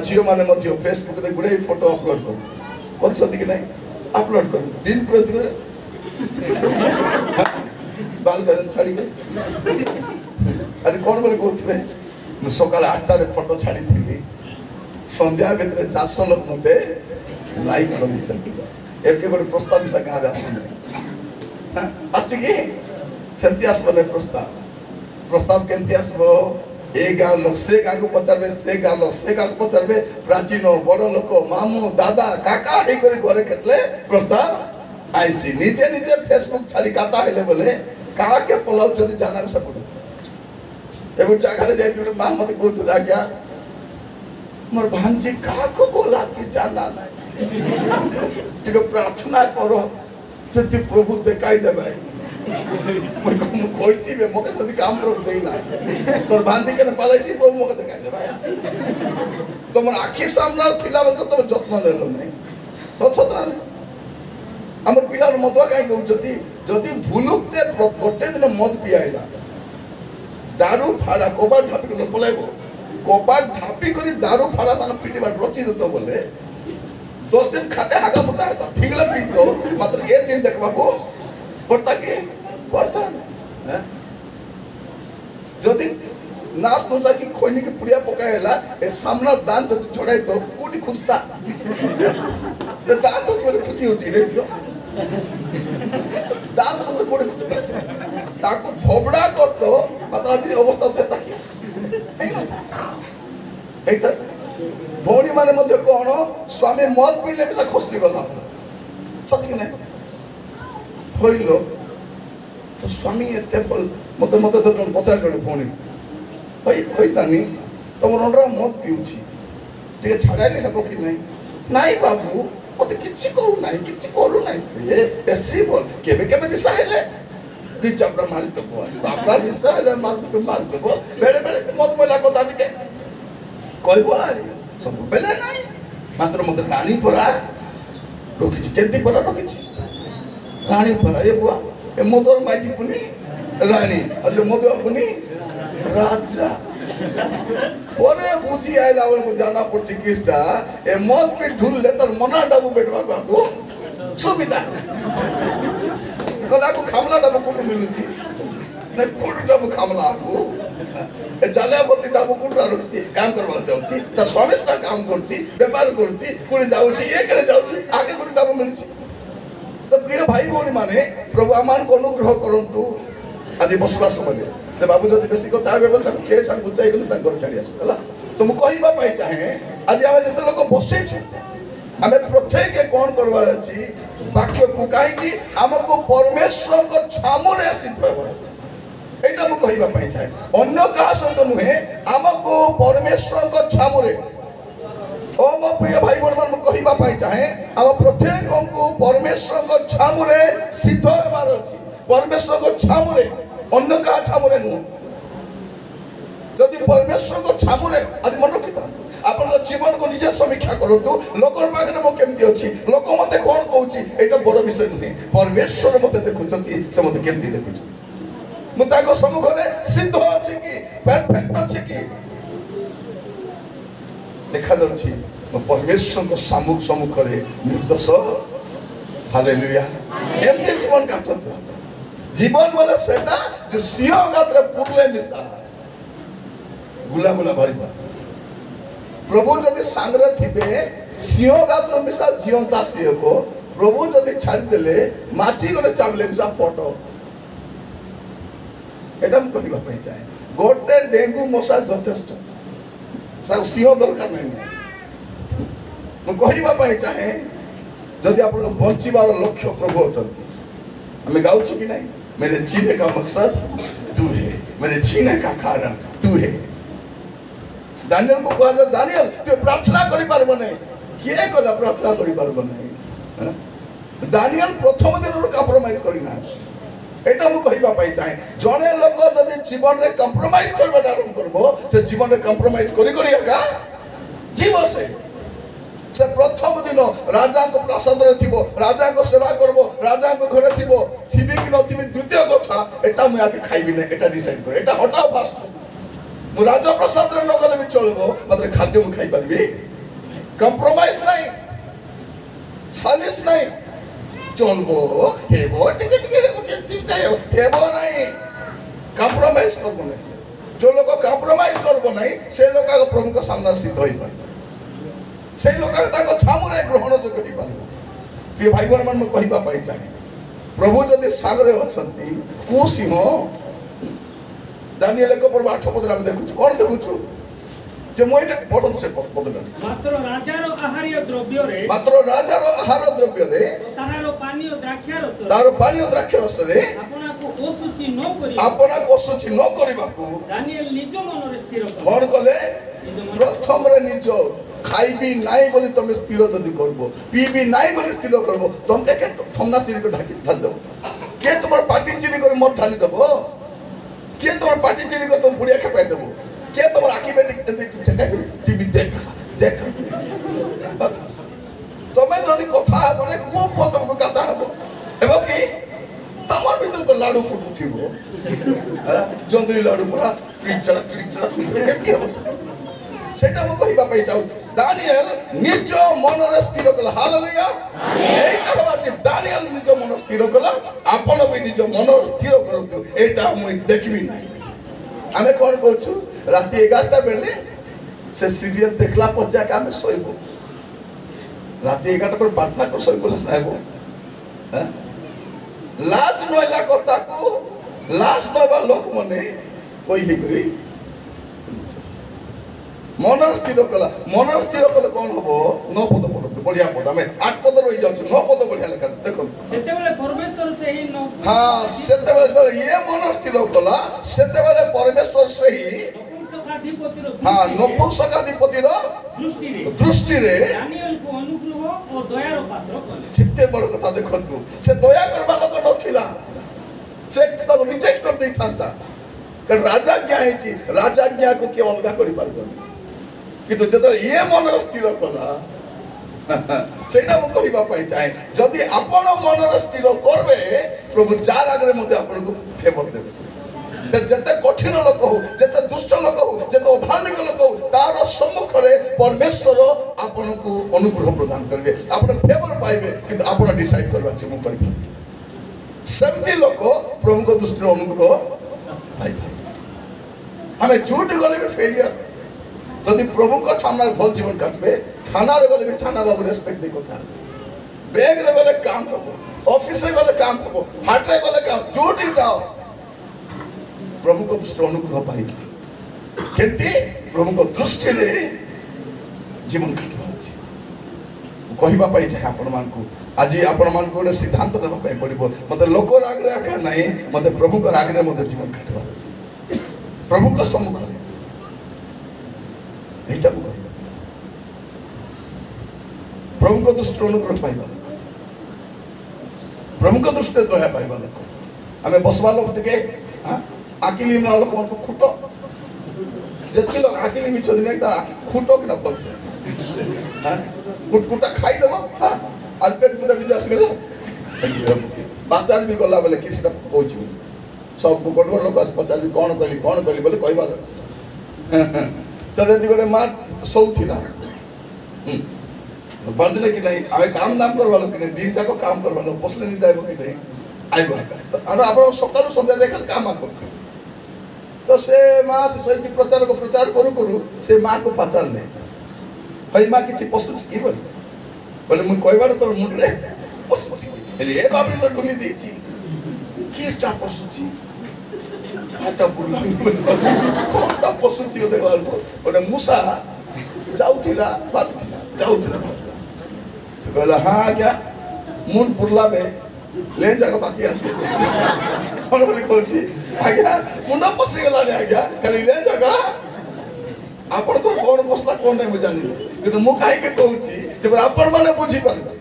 Speaker 1: जियो माने मध्य फेसबुक रे गुडे फोटो अपलोड कर सदी कि नहीं अपलोड कर दिन को बाल कर छाड़ी अरे कौन बोले कहते मैं सकाल 8 रे फोटो छाड़ी थी संध्या भीतर 400 लोग मते लाइक कर एक गोटे प्रस्ताव से गाँव आस आसती कि सेमती आसबे प्रस्ताव केमती आसबो ए गाँव लोक से गाँव को पचारबे से गाँव लोक से गाँव को पचारबे प्राचीन बड़ लोक मामू दादा काका हे करे घरे केटले प्रस्ताव आईसी निजे निजे फेसबुक छाड़ी काता हेले बोले का के पलाउ जदी जाना सब एगो जगह रे जाई मां मत पूछ जा क्या मोर भांजी का को बोला कि जाना नहीं ठीक प्रार्थना करो जति प्रभु देखाई देबे मैं कोईती बे मके सदी काम करो देना तोर भांजी के पालाइसी प्रभु मके देखाई देबे तमर आखी सामने थिला बत तम जत्न लेलो नहीं तो छतरा नहीं हमर पिलार मदुआ काई कहउछती जदी भुलुकते गोटे दिन मद पियाइला दारू फाड़ा कोबार ढापी कर पलाइबो कोबार ढापी करी दारू फाड़ा मान पिटिबा रोची दतो बोले 10 दिन खाते हागा मता था फिगला पितो मात्र एक दिन देखबा को पड़ता के पड़ता है जदी नास नोजा की खोइनी के पुड़िया पकाएला ए सामना दांत छोड़ाई तो कोटी खुजता ते दांत तो छोड़े खुशी होती रे दांत तो कोटी खुजता ताको झोबड़ा करतो मात्र आज अवस्था देता ऐसा भौणी माने मध्य कोन स्वामी मद पीले बिसा खोसली गला सती कि नहीं होइलो तो स्वामी एते बोल मते मते तो पचार करे भौणी होई तानी तुम रंडरा मद पिउची ते छाड़ाइले हेबो कि नहीं नाही बाबू मते किछि कहू नाही किछि करू नाही से एसी बोल केबे केबे दिसा हेले दी चापड़ा मारी तो बोल चापड़ा दिसा हेले मार तो बोल बेले बेले मद बोला को ताटी के कहबो आरी सब बेले नाही मात्र मते तानी परा रोकिछि केति परा रोकिछि रानी परा ए बुआ ए मोदर माइजी पुनी रानी असे मोदर पुनी राजा परे बुझी आइला बोल को जाना पड़छि किस्टा ए मद पे ढुल ले तर मना डाबू बैठवा को सुविधा कला को खामला डाबू को मिलुछि न कोड डाबू खामला को ए जाले पति डाबू कोडरा रखछि काम करबा जाउछि त स्वामिस्ता काम करछि व्यापार करछि कोडी जाउछि एकरे जाउछि आगे कोडी डाबू मिलुछि तो प्रिय भाई भौणी माने प्रभु आमान को अनुग्रह करंतु आज बसला समय से बाबू जति बेसी कथा हेबे बोल तक छे संग बुझाई गनु तक घर छाड़ी आसु हला तुम कहबा पाई चाहे आज हम जते लोग बसे छु हमें प्रत्येक के कोन करबार अछि वाक्य को काहे कि हमको परमेश्वर को छामुरे सिद्ध होबा एटा मु कहबा पाई चाहे अन्य का सहित नुहे हमको परमेश्वर को छामुरे ओ मो प्रिय भाई बोल मन कहबा पाई चाहे हम प्रत्येक को परमेश्वर को छामुरे सिद्ध होबार अछि परमेश्वर को छामुरे अन्य का छामुरे नु जदि परमेश्वर को छामुरे आज मन रखिता आपन जीवन को निजे समीक्षा करंतु लोकर पाखरे मो केमती अछि लोक मते कोन कहउछि एटा बड़ विषय नुहे परमेश्वर मते देखुछंती से मते केमती देखुछ मु ताको सम्मुख रे सिद्ध अछि कि परफेक्ट अछि कि देखा जाउछि परमेश्वर को सम्मुख रे निर्दोष हालेलुया एमते जीवन काटत जीवन वाला सेटा जो सिंह गात्र पुरले मिसा गुला गुला भरिबा प्रभु जदि सांगरे थिबे सिंह गात्र मिसा जीवंता सिंह को प्रभु जदि छाड़ी देले माची गोटे चावले मिसा फोटो एटा हम कहिबा पई चाहे गोटे डेंगू मशा यथेष्ट सिंह दरकार नहीं मुझे चाहे जदि आप बचार लक्ष्य प्रभु अटंती हमें गाँव कि नहीं मेरे जीने का मकसद तू है मेरे जीने का कारण तू है दानियल को कहा जाए दानियल तू प्रार्थना करि पारबो नहीं किए कला प्रार्थना करि पारबो नहीं दानियल प्रथम दिन कम्प्रोमाइज करना एटा मु कहिबा पाई चाहे जने लोक जदि जीवन रे कम्प्रोमाइज करबा आरंभ करबो से जीवन रे कम्प्रोमाइज करि करि एका जीव से प्रथम दिन राजा को प्रासाद रे थिबो राजा को सेवा करबो राजा को घरे थिबो थिबी कि नथिबी द्वितीय कथा एटा मु आके खाइबी नै एटा डिसाइड कर एटा हटाओ फास्ट मु राजा प्रसाद रे न गले भी चलबो मात्र खाद्य मु खाइ परबी कम्प्रोमाइज नहीं सालिस नहीं चलबो हेबो टिके टिके हेबो केति चाहे हेबो नहीं कम्प्रोमाइज करबो नहीं जो लोग कम्प्रोमाइज करबो नहीं से लोग का प्रभु का सामने सिद्ध होई पाए से लोग ताको छामुरे ग्रहण जो करि पारे प्रिय भाई बहन मन कहिबा पाई चाहे प्रभु जदि सागरे अछंती को सिंह दानियल को पर 8 पद हम देखु कोन देखु जे मोइटा पढो से पद
Speaker 3: मात्र राजार आहार द्रव्य रे ताहारो पानी और द्राक्ष रस रे आपना को असुचि न करिबा को दानियल निज मन रे स्थिर मन कले प्रथम रे निज खाइबी नाई बोली तुम स्थिर जदि करबो पीबी नाई बोली स्थिर करबो तुम के ठंडा चीनी को ढाकी ढाल दबो के तुम पाटी चीनी कर मत ढाली दबो के तुम पाटी चीनी को तुम बुढ़िया के पाई दबो के तुम आखि में टीवी देख तुम्हें जदि कथा बोले को पतम को कथा हबो एबो की तमर भीतर तो लाडू फुटु थिबो जंदरी लाडू पूरा क्लिक चला केति हबो सेटा मु कहिबा पाई चाउ दानियल निज मन रे स्थिर कला हालेलुया एटा बाची दानियल निज मन स्थिर कला आपण भी निज मन स्थिर करतु एटा मु देखबी नाही आमे कोन कहछु राती 11टा बेले से सीरियल देखला पछा का हमें सोइबो राती 11टा पर प्रार्थना कर सोइबो नाइबो हैं लाज नइला कथा को लाज नबा लोक मने कोई ही करी मन स्थिर कला कौन हबो 9 पद पढतो बढ़िया पद हमें 8 पद रहि जाउ 9 पद बढ़िया लेखा देखो सेते बेले परमेश्वर से ही
Speaker 1: हां सेते बेले तो ये मन स्थिर कला सेते बेले परमेश्वर से ही नपुंसकाधिपति रो दृष्टि रे
Speaker 3: दानियल को अनुग्रह और दयार पात्र कले
Speaker 1: कितने बड़ कथा देखंतु से दया करबा लोक नथिला से तो रिजेक्ट कर दै थांता कि राजाज्ञा है राजाज्ञा को के अलगा करि पारबो किंतु जत ये मन स्थिर कला सेटा मु कहिबा पाई चाहे जदि आपण मन स्थिर करबे प्रभु जार आगरे मते आपण को फेवर देबे से जते कठिन लोक हो जते दुष्ट लोक हो जते अधार्मिक लोक हो तार सम्मुख रे परमेश्वर आपण को अनुग्रह प्रदान करबे आपण फेवर पाइबे किंतु आपण डिसाइड करबा जे मु करबी सेमती लोक प्रभु को दृष्टि अनुग्रह पाइबे हमें झूठ गले भी फेलियर जदि प्रभु को सामने भल जीवन काटबे थाना रे गले भी थाना बाबू रेस्पेक्ट दे कथा बैंक रे गले काम करबो ऑफिस रे गले काम करबो हाट रे गले काम जोटी जाओ प्रभु को दृष्टि अनुग्रह पाई केति प्रभु को दृष्टि रे जीवन काटबा अछि कहिबा पाई छै आपण मान को आज आपण मान को सिद्धांत देबा पाई पड़िबो मते लोक राग रे आका नहीं मते प्रभु को राग रे मते जीवन काटबा प्रभु का सम्मुख एटा प्रभु को दृष्टि अनुग्रह पाइबा प्रभु को दृष्टि तो है पाइबा लोक हमें बसवा लोक टिके आकिली में लोक को खुटो जति लोग आकिली में छोड़ नहीं ता खुटो कि ना बोल हां कुटकुटा खाई देबो हां अल्पेत कुदा विदास गेला बाजार भी गला बोले किसीटा कहूची सब गोट गोट लोक पचार भी कौन कहली बोले कहबार अछि तो यदि गोटे माँ सौ थिला बर्दले कि नहीं आमे काम नाम करवा लो कि नहीं दिन जाको काम करवा लो पोसले नहीं जाइबो कि नहीं आइबो तो आरो आपण सकाळ संध्या देखल काम करते तो से माँ से सही प्रचार करू से माँ को पचार नहीं हई माँ किछि पशु की बोले मु कहबार तोर मुंड रे पशु ए बाबरी तो ढुली देछि की स्टा पशु छी ହାଟା ବୁଲାନି କଣଟା ପଶୁଛି ଦେଖ ଗୋଟେ ମୂଷା ଯାଉଥିଲା ବାଜୁଥିଲା ଯାଉଥିଲା ସେ କହିଲା ହଁ ଆଜ୍ଞା ମୁଣ୍ଡ ପୁରଲା ବେ ଲେ ଯାକ ବାକି ଅଛି କଣ ବୋଲି କହୁଛି ଆଜ୍ଞା ମୁଣ୍ଡ ପଶିଗଲାଣି ଆଜ୍ଞା ଖାଲି ଲେ ଜାଗା ଆପଣଙ୍କର କଣ ମସଲା କଣ ନାହିଁ ମୁଁ ଜାଣିନି କିନ୍ତୁ ମୁଁ କାହିଁକି କହୁଛି ଯେ ଆପଣ ମାନେ ବୁଝିପାରିବେ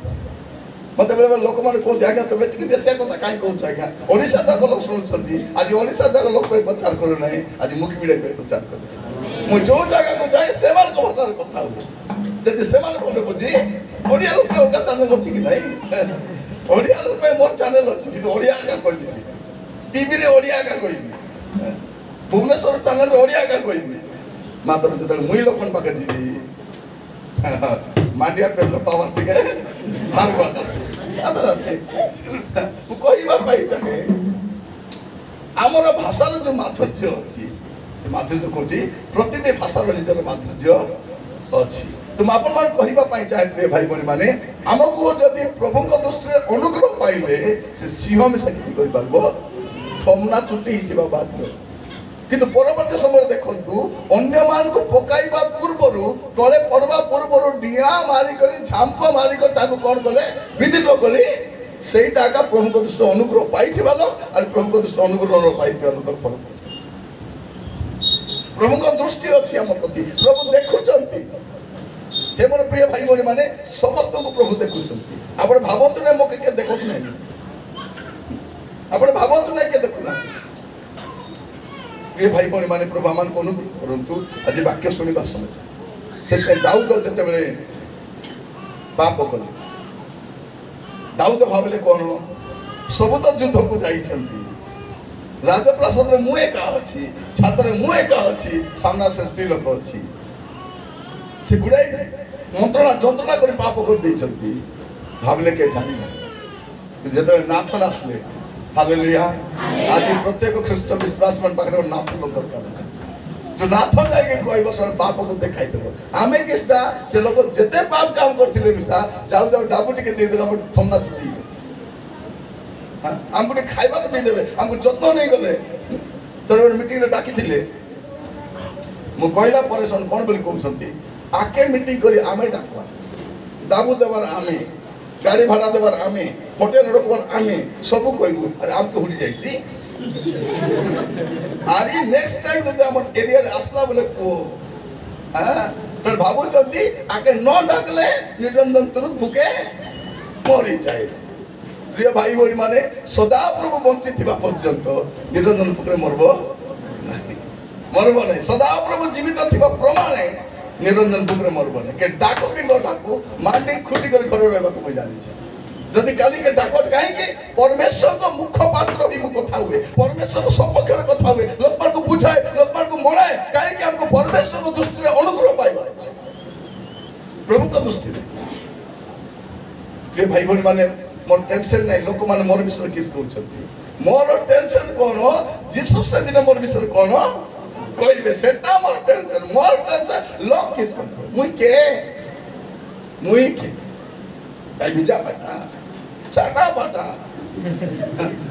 Speaker 1: ମତେ ବେଳେ ଲୋକମାନେ କୁହନ୍ତି ଆଜ୍ଞା ତମେ ଏତିକି ଦେଶିଆ କଥା କାହିଁ କହୁଛ ଆଜ୍ଞା ଓଡ଼ିଶା ଯାକ ଲୋକ ଶୁଣୁଛନ୍ତି ଆଜି ଓଡ଼ିଶା ଯାକ ଲୋକ ପ୍ରଚାର କରୁନାହିଁ ଆଜି ମୁଖି ମିଡ଼ିଆ କରି ପ୍ରଚାର କରୁଛି ମୁଁ ଯୋଉ ଜାଗାକୁ ଯାଏ ସେମାନଙ୍କ ଭାଷାରେ କଥା ହୁଏ ଯଦି ସେମାନେ ଭଲ ବୁଝି ଓଡ଼ିଆ ଲୋକ ଅଲଗା ଚ୍ୟାନେଲ ଅଛି କି ନାହିଁ ଓଡ଼ିଆ ଲୋକ ପାଇଁ ମୋର ଚ୍ୟାନେଲ ଅଛି କିନ୍ତୁ ଓଡ଼ିଆ ଆଜ୍ଞା କହିବି ଟିଭିରେ ଓଡ଼ିଆ ଆଜ୍ଞା କହିବି ଭୁବନେଶ୍ୱର ଚ୍ୟାନେଲରେ ଓଡ଼ିଆ ଆଜ୍ଞା କହିବି ମାତ୍ର ଯେତେବେଳେ ମୁଇଁ ଲୋକଙ୍କ ପାଖେ ଯିବି ମାଣ୍ଡିଆ ପେଟ୍ର ପାୱାର ଟିକେ ମୁଁ କହିବା ପାଇଁ ଚାହେଁ ଆମର ଭାଷାର ଯୋଉ ମାଧୁର୍ଯ୍ୟ ଅଛି ସେ ମାଧୁର୍ଯ୍ୟ କୋଉଠି ପ୍ରତିଟି ଭାଷାର ନିଜର ମାଧୁର୍ଯ୍ୟ ଅଛି ତ ମୁଁ ଆପଣମାନଙ୍କୁ କହିବା ପାଇଁ ଚାହେଁ ପ୍ରିୟ ଭାଇ ଭଉଣୀ ମାନେ ଆମକୁ ଯଦି ପ୍ରଭୁଙ୍କ ଦୃଷ୍ଟିରେ ଅନୁଗ୍ରହ ପାଇଲେ ସେ ସିଂହ ମିଶା କିଛି କରିପାରିବ ଥମନା ଚୁଟି ହେଇଥିବା ବାଧ୍ୟ କିନ୍ତୁ ପରବର୍ତ୍ତୀ ସମୟରେ ଦେଖନ୍ତୁ ଅନ୍ୟମାନଙ୍କୁ ପକାଇବା ପୂର୍ବରୁ ତଳେ ପଡବା ପୂର୍ବରୁ ଡିଆଁ ମାରିକରି ଝାମ୍ପ ମାରିକରି ତାକୁ କଣ କଲେ ବିଦିତ କରି ସେଇଟା ଏକା ପ୍ରଭୁଙ୍କ ଦୃଷ୍ଟିରେ ଅନୁଗ୍ରହ ପାଇଥିବା ଲୋକ ଆଉ ପ୍ରଭୁଙ୍କ ଦୃଷ୍ଟିରେ ଅନୁଗ୍ରହ ପାଇଥିବା ଲୋକର ଫରକ ପ୍ରଭୁଙ୍କ ଦୃଷ୍ଟି ଅଛି ଆମ ପ୍ରତି ପ୍ରଭୁ ଦେଖୁଛନ୍ତି हे मोर प्रिय भाई भौणी माने समस्त को प्रभु देखुछंती आपण भावंतु ने मोके के देखत नै आपण भावंतु नै के देखुना प्रिय भाई भौणी माने प्रभु आमान को अनुग्रह करंतु आज वाक्य सुनिबा समय से दाऊद जते बेले पाप कले दाऊद भाबले कोन सब तो युद्ध को जाई छंती राजप्रासाद रे मु एका अछि छात्र रे मु एका अछि सामना से स्त्री लोक अछि से गुड़ाई मंत्रणा जंत्रणा कर पाप कर देछंती भाबले के जानि जेते नाथन आसले हालेलुया आज प्रत्येक ख्रीष्ट विश्वास मन पाखरे नाथन दरकार अछि जो नाथन जाके कोई बसर पाप को देखाई देबो आमे किस्ता से लोग जेते पाप काम करथिले मिसा जाऊ जाऊ डाबुटी के दे देला थमना छुटी हां हमको खाइबा को दे देबे हमको जत्न नहीं गले तर मीटिंग रे डाकी थिले मु कहला परेशान कोन बोली कहउसंती आके मीटिंग करी आमे डाकवा डाबू देवर आमे गाड़ी भाड़ा देवर आमे होटल रोकवर आमे सब कहबू अरे आपको हुडी जाईसी आरी नेक्स्ट टाइम जदि हमर एरिया रे आसला बोले को हां तर भाबू जदी आके न डाकले निरंजन तुरु भूके मरि जाईस प्रिय भाई भौणी माने सदा प्रभु बंची थिबा पर्यंत निरंजन पुकरे मरबो नाही मरबो नाही सदा प्रभु जीवित थिबा प्रमाण निरंजन पुकरे मरबो नहीं के डाको कि न डाको मांडी खुटी कर घर रहबा को मैं जानि छी जदि काली के डाकट काहे के परमेश्वर को मुख्य पात्र भी मु कथा हुए परमेश्वर को सपक्ष रे कथा हुए लोकमान को बुझाए लोकमान को मराए काहे के हमको परमेश्वर को दृष्टि रे अनुग्रह पाइबा प्रभु को दृष्टि रे के भाई भौणी माने मोर टेंशन नहीं लोक माने मोर विषय किस कहउछथि मोर टेंशन कोन जीसस से दिन मोर विषय कोन कहबे सेटा मोर टेंशन लोक किस कोन मुई के काई बिजा पाटा साटा पाटा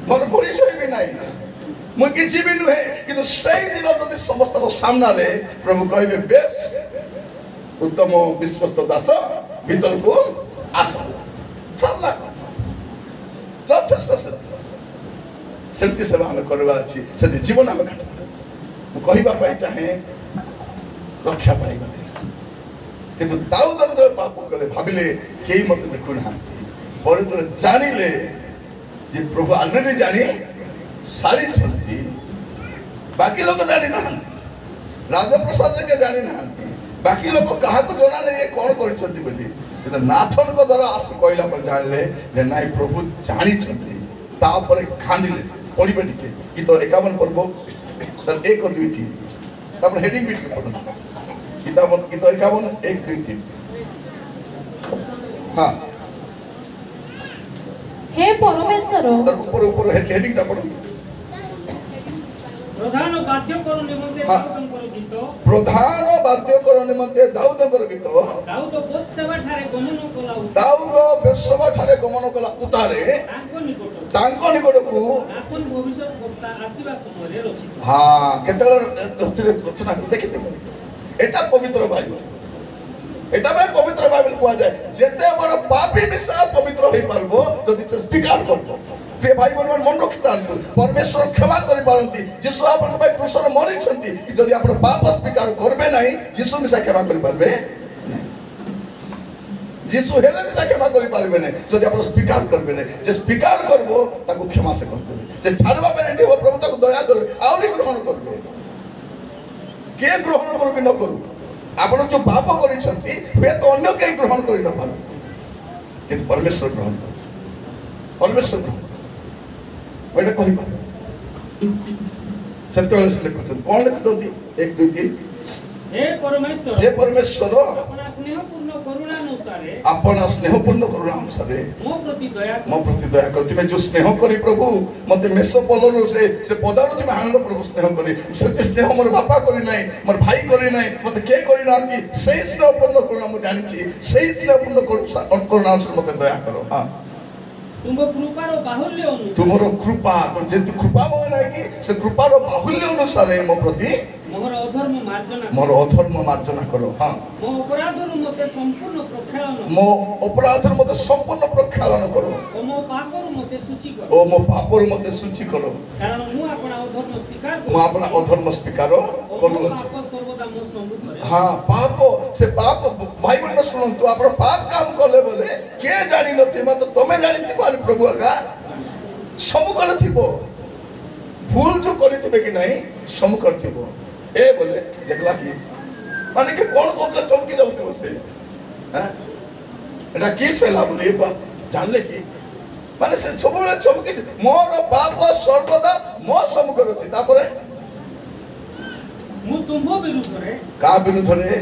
Speaker 1: मोर परिचय भी नहीं मुई किछि भी नुहे किंतु सही दिन जदि समस्त को सामना रे प्रभु कहबे बेस उत्तम विश्वस्त दास भीतर को आस सरला सेमती सेवा हमें करवा अछि सेति जीवन हमें काटवा मु कहिबा पाई चाहे रक्षा पाइबा किंतु दाऊद जब पाप कले भाबिले केही मते देखु ना पर तो जानिले जे प्रभु ऑलरेडी जानी सारी छंती बाकी लोग जानि ना राजप्रसाद के जानि ना बाकी लोग कहा को जणा नै ये कोन करछंती बोली किंतु नाथन को द्वारा आस कहला पर जानले जे नाइ प्रभु जानि छंती ता पर खांदिले पढिबे टिके कि तो 51 पर्व तर 1 और 2 थी तब हेडिंग भी पढो किताब कि तो 51 1 2 3 हां
Speaker 2: हे परमेश्वर
Speaker 1: तर ऊपर हेडिंग ता पढो
Speaker 4: प्रधान बाध्य करू निमंत्रण करू गीत
Speaker 1: ପ୍ରଧାନ ବାଦ୍ୟକର ନିମନ୍ତେ ଦାଉଦଙ୍କର ଗୀତ
Speaker 4: ଦାଉଦ ବେତ୍ସେବା ଠାରେ ଗମନ କଲା
Speaker 1: ଦାଉଦ ବେତ୍ସେବା ଠାରେ ଗମନ କଲା ଉତାରେ ତାଙ୍କ ନିକଟକୁ
Speaker 4: ନାଥନ ଭବିଷ୍ୟତ ବକ୍ତା ଆସିବା ସମୟରେ ରଚିତ।
Speaker 1: ହଁ କେତେବେଳେ ରଚନା କଲେ ଦେଖିଥିବ ଏଟା ପବିତ୍ର ବାଇବେଲ ଏଟା ପାଇଁ ପବିତ୍ର ବାଇବେଲ କୁହାଯାଏ ଯେତେ ବଡ଼ ପାପୀ ମିଶା ପବିତ୍ର ହେଇପାରିବ ଯଦି ସେ ସ୍ୱୀକାର କରିବ। ପ୍ରିୟ ଭାଇ ଭଉଣୀମାନେ ମନେ ରଖିଥାନ୍ତୁ ପରମେଶ୍ୱର କ୍ଷମା କରିପାରନ୍ତି ଯୀଶୁ ଆପଣଙ୍କ ପାଇଁ କ୍ରୁଶରେ ମରିଛନ୍ତି ଯଦି ଆପଣ ପାପ ସ୍ୱୀକାର କରିବେ ନାହିଁ ଯୀଶୁ ମିଶା କ୍ଷମା କରିପାରିବେ ନାହିଁ ଯୀଶୁ ହେଲେ ମିଶା କ୍ଷମା କରିପାରିବେ ନାହିଁ ଯଦି ଆପଣ ସ୍ୱୀକାର କରିବେ ନାହିଁ ଯେ ସ୍ୱୀକାର କରିବ ତାକୁ କ୍ଷମା ସେ କରିଦେବେ ଯେ ଛାଡ଼ିବା ପାଇଁ ରେଡି ହେବ ପ୍ରଭୁ ତାକୁ ଦୟା କରିବେ ଆହୁରି ଗ୍ରହଣ କରିବେ କିଏ ଗ୍ରହଣ କରୁ କି ନ କରୁ ଆପଣ ଯୋଉ ପାପ କରିଛନ୍ତି ହୁଏତ ଅନ୍ୟ କେହି ଗ୍ରହଣ କରି ନପାରେ କିନ୍ତୁ ପରମେଶ୍ୱର ଗ୍ରହଣ କରିବେ ପରମେଶ୍ୱର ଏଇଟା କହିପାରେ ସେତେବେଳେ ସେ ଲେଖୁଛନ୍ତି କଣ ଲେଖୁଛନ୍ତି 1 2 3
Speaker 4: हे परमेश्वर
Speaker 1: अपना स्नेहपूर्ण करुणा अनुसार
Speaker 4: मो प्रति
Speaker 1: दया कर तुम जो स्नेह करी प्रभु मते मेसो पलर से पदार तुम हाणलो प्रभु स्नेह करी से स्नेह मोर बापा करी नाही मोर भाई करी नाही मते के करी नांती सही स्नेहपूर्ण करुणा मु जानिछि सही स्नेहपूर्ण करुणा अनुसार मते दया करो हां
Speaker 4: तुमरो कृपारो बाहुल्य अनुसार
Speaker 1: तुमरो कृपा तुम जे कृपा होना कि से कृपारो बाहुल्य अनुसार मो प्रति
Speaker 4: मोर अधर्म मार्जना करो हां
Speaker 1: मो अपराधर मते संपूर्ण प्रक्षालन करो
Speaker 4: ओ मो पापर मते सूची करो कारण मु अपना अधर्म स्वीकार
Speaker 1: करू अछि
Speaker 4: सर्वदा मो सम्मुखरे
Speaker 1: हां पाप से पाप भाई बहन सुनंतु आपण पाप काम कले बोले के जानि नथि मत तमे जानिथि पार प्रभु आगा सम्मुखरे थिबो भूल जो करिथिबे कि नहीं सम्मुखरे थिबो ए बोले देखला कि माने के कोन कोन चमकी जाउथि बसे हैं एटा की सेला बोले बा जानले कि माने से सबले चमकी मोर पाप सर्वदा मो सम्मुखरे अछि तापरे
Speaker 4: मु तुम्भो विरुद्धरे
Speaker 1: का विरुद्धरे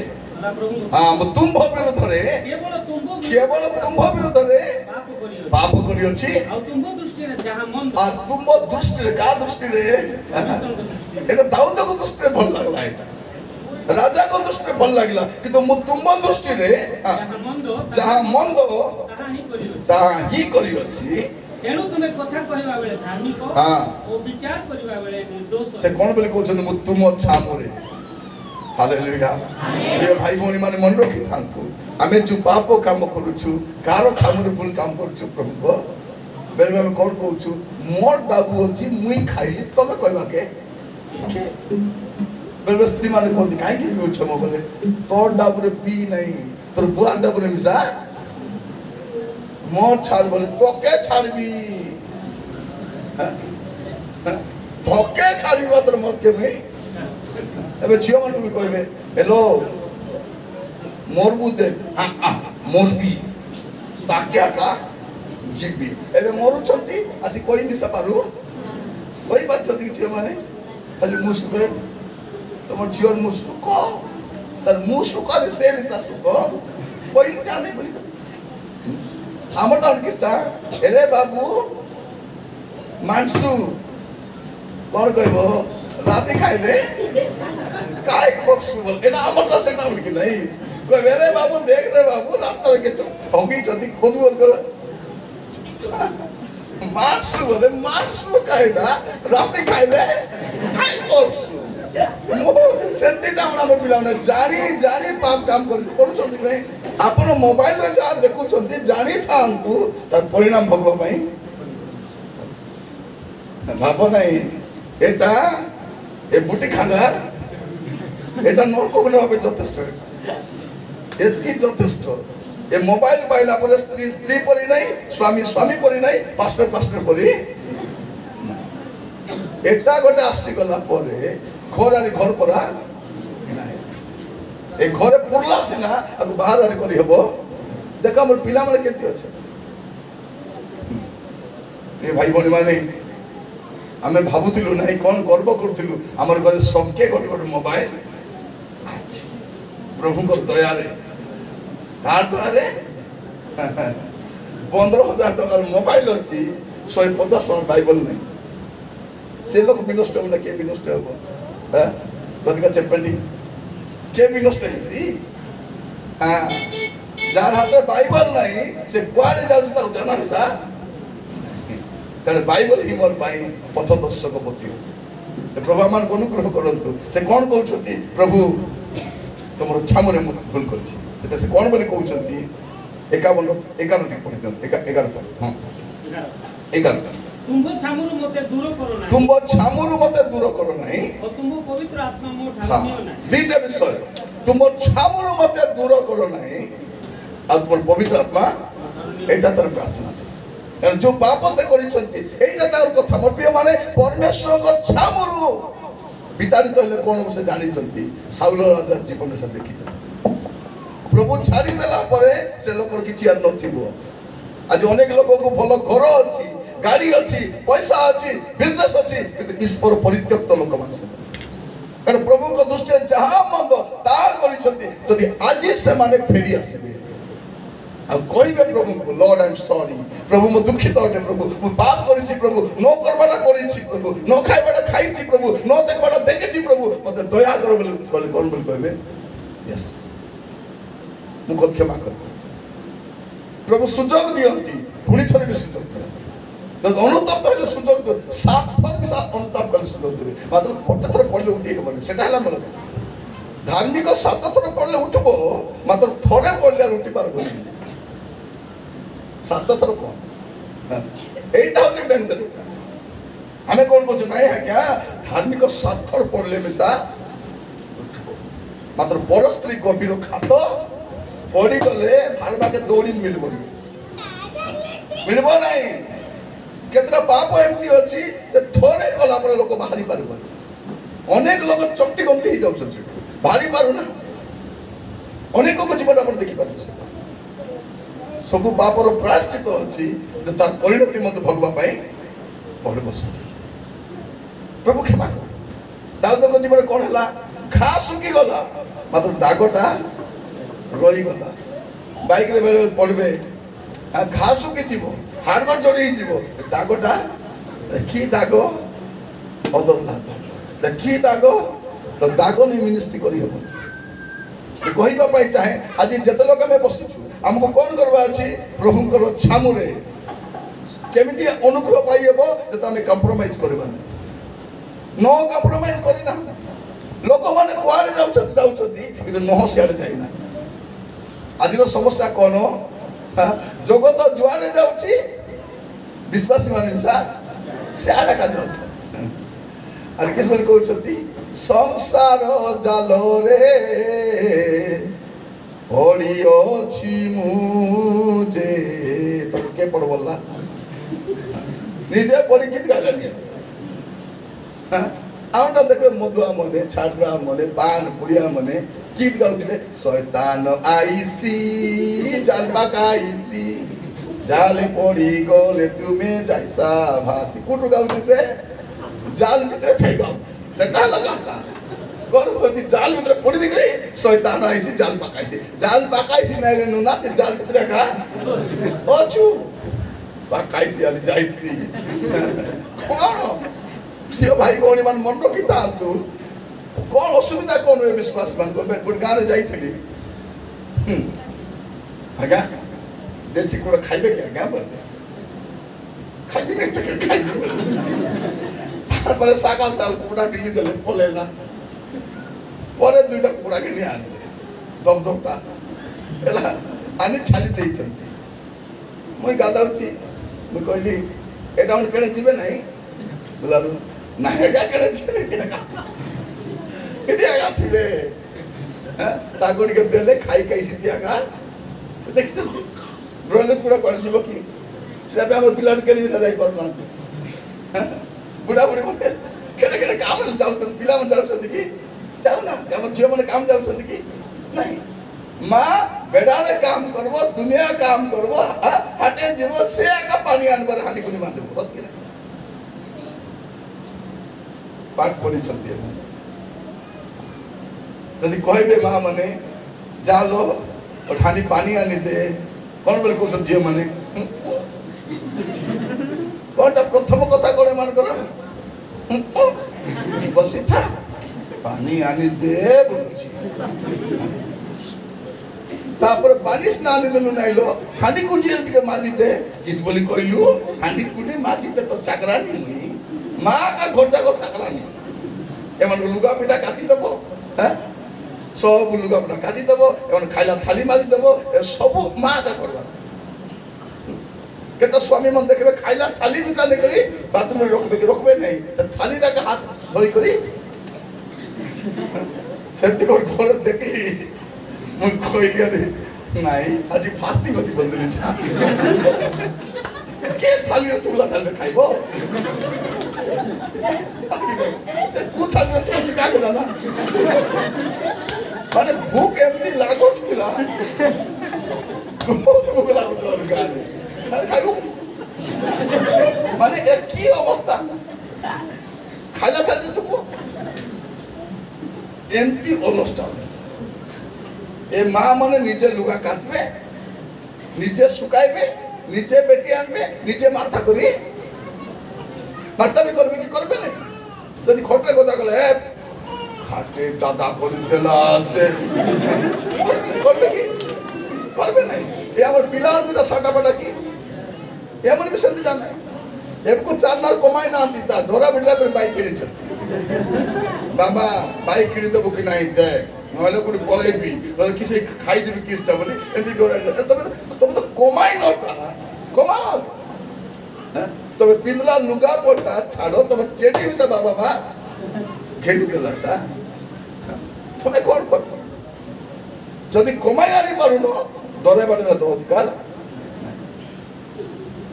Speaker 1: हां मु तुम्भो विरुद्धरे केवल तुम्भो विरुद्धरे पाप करी अछि
Speaker 4: आ तुम्भो दृष्टि रे जहां मन
Speaker 1: आ तुम्भो दृष्टि रे का दृष्टि रे एटा दाऊद को दृष्टि रे भल लागला एटा राजा को दृष्टि रे भल लागला किंतु मु तुम्भो दृष्टि रे जहां मंद ताहा ही करी अछि
Speaker 4: एणु तुमे कथा कहबा बेले धार्मिक
Speaker 1: हां
Speaker 4: ओ विचार करबा बेले निर्दोष
Speaker 1: से कोन बेले कहछन मु तुम छामरे हालेलुया प्रिय भाई भौणी माने मन रखि थांतु आमे जो पाप काम करूछु कार छामरे भूल काम करूछु प्रभु बेले हम कोन कहूछु मोर दाबु अछि मुई खाइली तबे कहबा के बेले स्त्री माने कोन काहे कि पिउछ म बोले तोर दाबु रे पी नहीं तोर बुआ दाबु रे मिसा मोर छाड़ बोले तोके छाड़बी तोके छाड़बी मात्र मत के मैं एबे झियो मन भी कहबे हेलो मोर बुदे मोरबी ताक्या का जीबी एबे मोरु छंती आसी कोई मिसा पारु कोई बात छंती झियो माने खाली मुसुके तमर झियो मुसुको तर मुसुको रे से मिसा सुको कोई जाने बोली हमर टाउन किस्ता एले बाबू मानसु कोन कहबो राती खाइले काय पक्षु बोल एटा हमर का सेटा बोल कि नहीं कोई रे बाबू देख रे बाबू रास्ता के होगी जदी खुद बोल कर मानसु बोले मानसु कायदा राती खाइले काय पक्षु मो सेंतीटा हमर पिलाने जानी जानी पाप काम करू छथि नहीं आपण मोबाइल रे जा देखु छथि जानी थांतु तार परिणाम भोगबा पई भाबो नहीं एटा ए बुटी खांगार एटा नरको बने হবে যথেষ্ট এতকি যথেষ্ট এ মোবাইল পাইলা পরে স্ত্রী স্ত্রী পরি নাই স্বামী স্বামী পরি নাই পাস্টর পাস্টর পরি এটা গোটে আসি গলা পরে ঘর আরে ঘর পরা নাই ए घरे पुरला सिना आगु बाहर आरे करी हबो देखा मोर पिला माने केति अछि ए भाई बणी माने आमे भाबुतिलु नाही कोन करबो करथिलु हमर घरे सबके गोटे गोटे मोबाइल अछि प्रभु को दया रे कार द्वारे 15000 टका मोबाइल अछि 150 टका बाइबल नहीं से लोग विनष्ट होना के विनष्ट हो हां कथि का चेपंडी কে বিনষ্ট হয়েছি হ্যাঁ যার হাতে বাইবেল নাই সে কুয়াড়ে যাଉଛି তাକୁ জানা মিশা কারণ বাইবেল হি মোর পাই পথদর্শক পতি প্রভু আমাকে অনুগ্রহ করন্তু সে কোন কହୁଛନ୍ତି প্রভু তোমার ছামরে ମୁଁ ভুল କରିଛି এটা সে কোন বলে কହୁଛନ୍ତି 51 পড়ি দিন 11 হ্যাঁ 11
Speaker 4: तुम छामुरु मते दूर करो नाही
Speaker 1: तुम छामुरु मते दूर करो नाही
Speaker 4: और तुम पवित्र आत्मा मो ठार नियो नाही
Speaker 1: दीटे विषय तुम छामुरु मते दूर करो नाही और तुम पवित्र आत्मा एटा तर प्रार्थना कारण जो पाप से करिसंती एटा तार कथा मोर प्रिय माने परमेश्वर को छामुरु विताड़ित होले कोन से जानिसंती साउल राजा जीवन से देखिसंती प्रभु छाड़ी देला परे से लोकर किछि आर नथिबो आज अनेक लोक को भलो घर अछि गाड़ी अच्छी पैसा अच्छी बिजनेस अच्छी ईश्वर परित्यक्त लोक मान कारण प्रभु को दृष्टि जहाँ मंद तार करी आज से माने फेरी आसबे कहबे प्रभु को लॉर्ड आई एम सॉरी प्रभु मो दुखित अटे प्रभु मो पाप करिछि प्रभु न करबाटा करिछि प्रभु न खाइबाटा खाइछि प्रभु न देखबाटा देखिछि प्रभु मते दया करो बोले कोन बोल कहबे यस मु को क्षमा कर प्रभु सुजोग दियंती पुणी थरे भी सुजोग दियंती अनुताप तो सुजोग 7 थर भी अनुताप कर सुजोग देबे मात्र 8 थर पड़ले उठी हेबे सेटा हला मन धार्मिक 7 थर पड़ले उठबो मात्र थरे पड़ले उठी पारबो 7 थर कोन एटा होते टेंशन हमें कोन बोझ नहीं है क्या धार्मिक 7 थर पड़ले मिसा मात्र परस्त्री गभीर खातो पड़ी गले भारबा के दौड़ी मिलबो नहीं केतरा पाप एमती अछि जे थोरे कला पर लोक बाहरी पारबो अनेक लोक चट्टी गंदी ही जाउ छथि बाहरी पारु ना अनेक को जीवन अपन देखि पारु सब पापर प्रायश्चित अछि जे तार परिणति मत भगवा पाई पड़बो प्रभु क्षमा कर दाऊद को जीवन कोन हला खा सुकी गला मात्र दागटा रही गला बाइक रे पड़बे घास सुकी जीवो हार्डर जोड़ी जीवो दागटा की दागो अदर लाग की दागो तो दागो नहीं मिनिस्ट्री करी हबो कहिबा पाई चाहे आज जते लोक में बसिछु हमको कोन करबा अछि प्रभु कर छामुरे केमिति अनुग्रह पाई हबो जते हम कंप्रोमाइज करबा नो कंप्रोमाइज करी ना लोक माने कुआरे जाउछथि किंतु नो सियाडे जाई ना आजिर समस्या कोन जगत जुआरे जाउछि विश्वासी माने मिसा सियाडे का जाउछ और किस बोल कहउछथि संसार जालो रे ओडियो छि मुजे तो के पड़ बोलला निजे पड़ी गीत गालानी आउटा देखो मधुआ मने छाड़रा मने पान पुड़िया मने गीत गाउथिले शैतान आईसी जाल पाकाईसी जाले पड़ी गले तुमे जाइसा भासी कुटु गाउथि से जाल भितर थे गाउ सेटा लगाता गर्भवती जाल भितर पड़ी दिगले शैतान आईसी जाल पाकाईसी नागे नुना जाल भितर का ओछु पाकाईसी आली जाईसी कोन प्रिय भाई भौणी मान मन रखी था तू कौन असुविधा कौन हुए विश्वास मान को मैं गुड़ गाने जाई थी आगा देसी कुड़ा खाइबे क्या क्या बोले खाइबे नहीं तो खाइबे पर साकाल साल कुड़ा दिल्ली दले पोलेला परे दुईटा कुड़ा के नहीं आने दम दमटा एला आनी छाली देई छन মই গাদাউছি মই কইলি এটা উন কেনে দিবে নাই বলালু না হেগা কেনে দিবে এটি আগা থিলে হ্যাঁ তাগড়ি কে দেলে খাই খাই সিটি আগা দেখছো ব্রয়লার পুরা করে দিব কি সেটা আমার পিলার কেনে না যাই পারব না বুড়া বুড়ি মতে কেনে কেনে কাম যাউছ পিলা মন যাউছ দেখি যাও না আমার ঝিও মানে কাম যাউছ দেখি নাই মা बेडारे काम करबो दुनिया काम करबो हाटे जीव से का पानी आनबर हानी कुनी मान देबो बत पाठ पड़ी चलती है यदि कहबे मां माने जालो और हानी पानी आनी दे कोन बोल को सब जीव माने कोनटा प्रथम कथा कोने मान करो बसी था पानी आनी दे बोलछि तापर बानिश ना दे देलु नाइलो हांडी कुंडी के माजी दे किस बोली कहलु हांडी कुंडी माजी दे तो चाकरानी मुई मां का घोटा को चाकरानी एमन लुगा पिटा काटी दबो हैं सब लुगा पिटा काटी दबो एमन खाइला थाली माजी दबो सब मां का करबा केटा स्वामी मन देखबे खाइला थाली बिचा ने करी बाथरूम में रोकबे नहीं थाली का हाथ धोई करी सेति को घर देखली मुझ कहलिया रे नहीं आज फास्टिंग होती बंदली छा के थाली रे तुला थाली खाइबो से कु थाली रे तुला का के दाना माने भूख एमती लागो छिला बहुत भूख लागो तो गाने खाइबो माने एक की अवस्था खाइला थाली तुको एमती अलस्टा ए माँ मने निजे लुगा काटबे निजे सुकाइबे निजे बेटी आनबे निजे मार्था करी मार्था भी करबे कि करबे नै यदि खोटे কথা কলে খাটে দাদা করে দেলা আছে করবে কি করবে নাই এ আমার পিলার পিলা সাটা পাটা কি এমন বিষয় দিতা নাই এবকো চারনার কমাই না দিতা ডরা বিড়া করে বাইক কিনেছ বাবা বাইক কিনে দেবো কি নাই দেখ নইলে কোন পলাইবি নইলে কিসে খাই দিবি কিসটা বলে এদি ডরা তবে তুমি তো কমাই নতা কমাও হ্যাঁ তবে পিদলা লুগা পড়তা ছাড়ো তোমার চেটি বিসা বাবা মা ঘেড়ি দিলাটা তুমি কোন কর যদি কমাই আনি পারুনো ডরে বাড়ে না তো অধিকার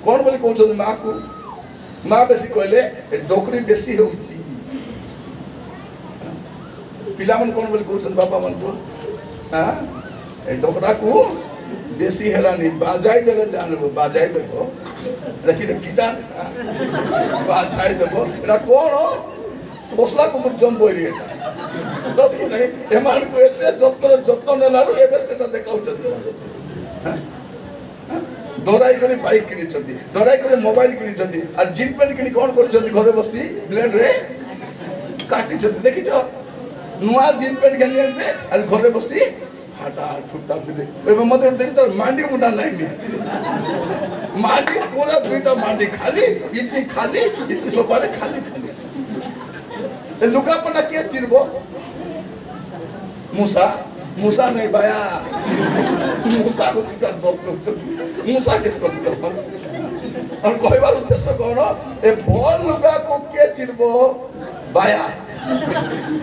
Speaker 1: কোন বলি কৌছন মা কু মা বেশি কইলে ডোকরি বেশি হউছি पिला मन कोन बोल कोचन बाबा मन तो हां ए डोकरा को बेसी हेला नि बाजाई देले जानबो बाजाई देबो रखि गिटार बाजाई देबो एरा कोन हो मसला को जम बोरी एटा तो नहीं एमान को एते जत्न नेलारो एबे सेटा देखाउ छथि डराई करे बाइक किनि छथि डराई करे मोबाइल किनि छथि आ जिन पेन किनि कोन कर छथि घरे बसी ब्लेड रे काटि छथि देखि छ नुआ जिन पेन घेनी आनबे आ घरे बसी फाटा ठुटा बिदे एबे मते देखि त मांडी मुंडा नाही नि मांडी पूरा दुईटा मांडी खाली इति सोपारे खाली ए लुका पटा के चिरबो मूसा नहीं बाया मूसा को चिता दोस्त मूसा के करतो और कोई बार उद्देश्य कोन ए बोल लुका को के चिरबो बाया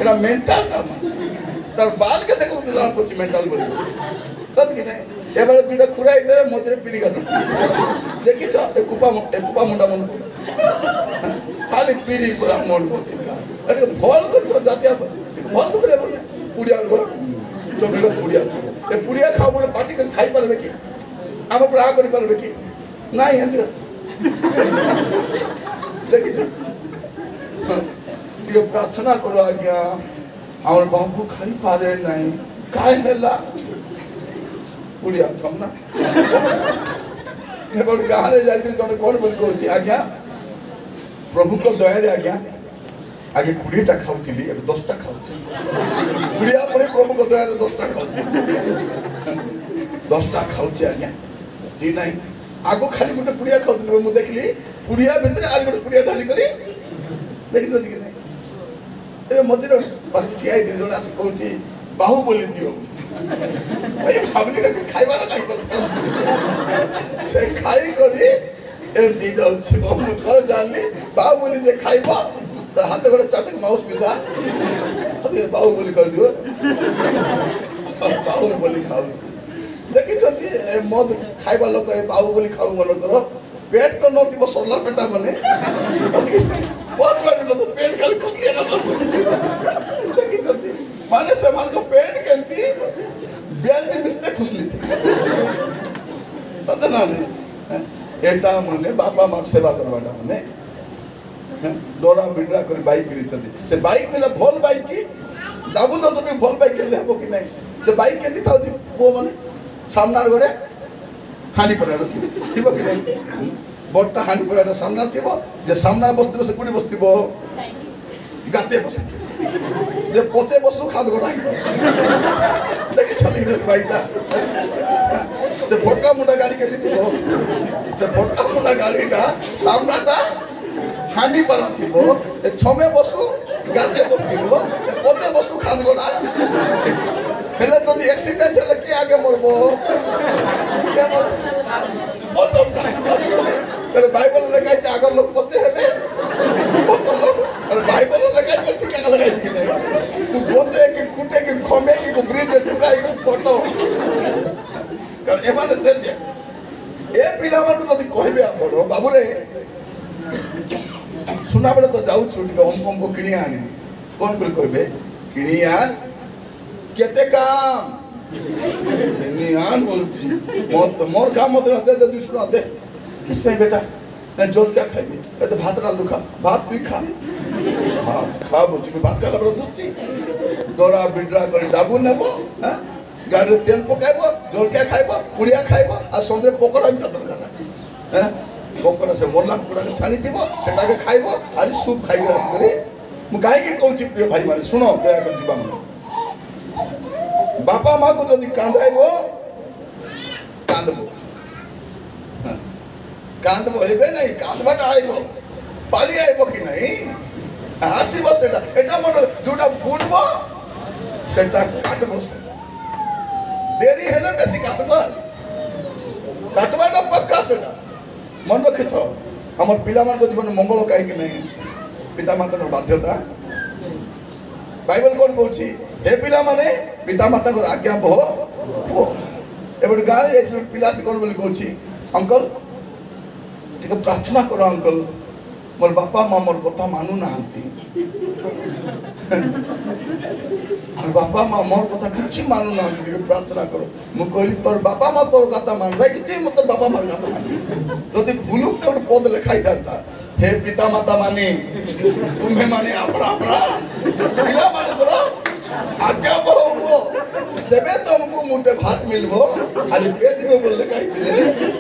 Speaker 1: एरा मेंटल काम तार बाल के देखो दिला कुछ मेंटल बोल तद कि नहीं एबार दुटा खुराई दे मोतरे पीड़ी का देखि छ ए कुपा मुंडा मन खाली पीड़ी पूरा मन अरे फल कर तो जाते फल तो करे पुड़िया को चोमिलो पुड़िया ए पुड़िया खाओ बोले पार्टी कर खाई परबे कि हम प्रा करि परबे कि नाही हंत्र देखि छ ये प्रार्थना करो आज्ञा हमर बाबू खाई पारे नहीं काय हेला पुड़िया थम ना ए बड़ गाले जाति जने कोन बोल कहछि आज्ञा प्रभु को दया रे आज्ञा आगे 20 टा खाउथिली अब 10 टा खाउछि पुड़िया परे प्रभु को दया रे 10 टा खाउछि 10 टा खाउछि आज्ञा सी नहीं आगो खाली गोटे पुड़िया खाउथिली मु देखली पुड़िया भीतर आर गोटे पुड़िया ढाली करी देखलो दिखे नहीं ए मतिर पछी आई दिन जोना से कहछि बाहुबली दियो भाई भाबली के खाइबा ना खाइ से खाई करी ए दी जाउ छी हम कर जानली बाहुबली जे खाइबा त हाथ गोटे चाटक माउस मिसा अते बाहुबली कर दियो बाहुबली खाउ देखि छथि ए मद खाइबा लोक ए बाहुबली खाउ मन करो पेट तो नति बसरला पेटा मने बहुत बार न तो पेट खाली खुश लेना देखि छथि माने से मान को पेट केंती बेल्ट मिस्ते खुशली थी पता ना नहीं एटा मने बापा मार सेवा करवाडा मने डोरा बिडरा कर बाइक किनी छथि से बाइक मिला भल बाइक की दाबू तो भी भल बाइक खेले हबो कि नहीं से बाइक केंती थाउ थी वो मने सामना गोरे हानि पराडो थी थिबो कि नहीं बट्टा हानि पराडो सामना थिबो जे सामना बस्तिबो से कुडी बस्तिबो गाते बस्तिबो ଯେ 50 ବର୍ଷ ଖାଦ ଗଡ଼ା ଦେଖିଛନ୍ତି ବାଇକଟା ସେ ଫଟକା ମୁଣ୍ଡା ଗାଡ଼ି କେତେ ଥିବ ସେ ଫଟକା ମୁଣ୍ଡା ଗାଡ଼ିଟା ସାମ୍ନାଟା ହାଣ୍ଡି ପାରା ଥିବ ଏ 6 ବର୍ଷ ଗାଧେ ବସିଥିବ 50 ବର୍ଷ ଖାଦ ଗଡ଼ା ହେଲେ ଯଦି ଆକ୍ସିଡେଣ୍ଟ ହେଲେ କିଏ ଆଗେ ମରବ ବାଇବଲ ଲେଖା ହେଇଛି ଆଗର ଲୋକ ପଚେ ହେବେ ବାଇବଲ ଲେଖା ହେଇଛି ଠିକା ଲଗାଇଛି କି ନାହିଁ ତୁ ପଚେ କି କୁଟେ କି ଖମେ କି ବ୍ରିଜରେ ଟୁକାଇ ଫଟୋ କାରଣ ଏମାନେ ଏ ପିଲାମାନଙ୍କୁ ଯଦି କହିବେ ଆପଣ ବାବୁରେ ସୁନାବେଳେ ତ ଯାଉଛୁ ଟିକେ ଅଙ୍କ କିଣି ଆଣି କ'ଣ ବୋଲି କହିବେ କିଣି ଆଣ କେତେ କାମ बोलছি मोर काम मत दे दे दूसरा दे किस पे बेटा मैं जोल क्या खाइबे ए तो भात डाल खा भात तू खा भात खा बोलছি भात का बड़ दूची डोरा बिडरा कर डाबू नेबो हां गाड़ी तेल पकाइबो जोल क्या खाइबो पुड़िया खाइबो आ संदे पकोड़ा भी दरकार हां पकोड़ा से मोरला पुड़ा के छानी दिबो सेटा के खाइबो आ सूप खाइ आस करे मु काहे के कहूची प्रिय भाई माने सुनो दया कर जीवा बापा माँ को जदि कांदाइबो कांदबो कांदबो हेबे नहीं कांदबाटा आइबो पाली आइबो कि नहीं आसीबो सेटा एटा मन जोटा बुनबो सेटा काटबो देरी हेले बेसी काटबो काटबाटा पक्का सेटा मन रखिथो हमर पिला मान को जीवन मंगल काहे कि नहीं पिता माता नो बाध्यता बाइबल कोन कहूची हे पिला माने पिता माता को आज्ञा बो एबड गाले जाइছিল पिला से कोन बोली कहूची अंकल टिके प्रार्थना करो अंकल मोर बापा मां मोर कथा मानु नाहंती मोर बापा मां मोर कथा किछि मानु नाहंती टिके प्रार्थना करो मु कहली तोर बापा मां तोर कथा मानबे कि तू मत बापा मां कथा मान जदि भूलुक तो पद लिखाई थाता हे पिता माता माने तुम्हें माने अपना अपना पिला माने तोरा आज्ञा बहु देवे तुमको मुंडे भात मिलबो खाली पेट में बोल देखाई दिले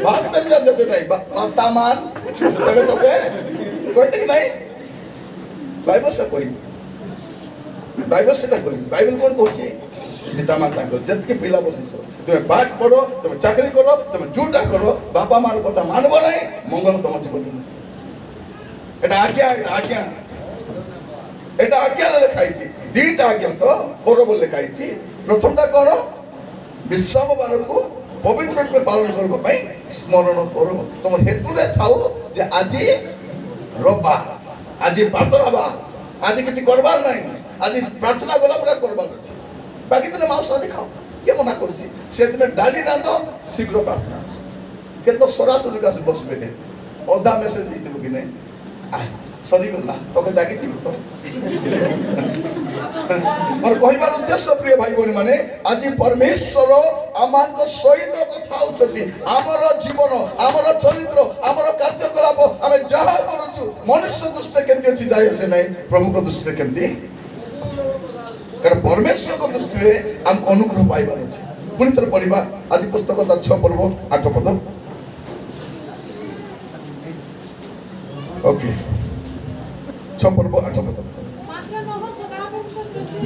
Speaker 1: भात तक देते नहीं माता मान देवे तो के कहते कि नहीं बाइबल से कोई बाइबल से कोई बाइबल कोन कहूची पिता माता को जत के पिला बसिছো তুমি পাঠ পড়ো তুমি চাকরি করো তুমি জুটা করো বাবা মার কথা মানবো নাই মঙ্গল তোমার জীবনে এটা আজ্ঞা এটা আজ্ঞা লেখাইছি দুইটা আজ্ঞা তো বড় বলে লেখাইছি প্রথমটা করো বিশ্ববারକୁ পবিত্র রূপে পালন করব ভাই স্মরণ করো তোমার হেতুরে থাও যে আজি রোববার আজি প্রার্থনা বা আজি কিছু করবার নাই আজি প্রার্থনা গলা পুরা করবার আছে বাকি দিনে মাছ রাঁধি খাও কে মনা করছি সেদিন ডালি রাঁধো শীঘ্র প্রার্থনা কিন্তু সরাসরি কাছে বসবে অধা মেসেজ দিতে কি নাই সরি গলা তোকে জাগি দিব তো আর কহিবার উদ্দেশ্য প্রিয় ভাই বোন মানে আজি পরমেশ্বর আমাଙ୍କ সহিত কথা হউଛନ୍ତି ଆମର ଜୀବନ ଆମର ଚରିତ୍ର ଆମର କାର୍ଯ୍ୟକଳାପ ଆମେ ଯାହା କରୁଛୁ ମନୁଷ୍ୟ ଦୃଷ୍ଟିରେ କେମିତି ଅଛି ଯାଇ ଆସେ ନାହିଁ ପ୍ରଭୁଙ୍କ ଦୃଷ୍ଟିରେ କେମିତି କାରଣ ପରମେଶ୍ୱରଙ୍କ ଦୃଷ୍ଟିରେ ଆମକୁ ଅନୁଗ୍ରହ ପାଇବାର ଅଛି ପୁଣି ଥରେ ପଢିବା ଆଜି ପୁସ୍ତକ 6 ପର୍ବ 8 ପଦ ओके 6 पर्व 8 पद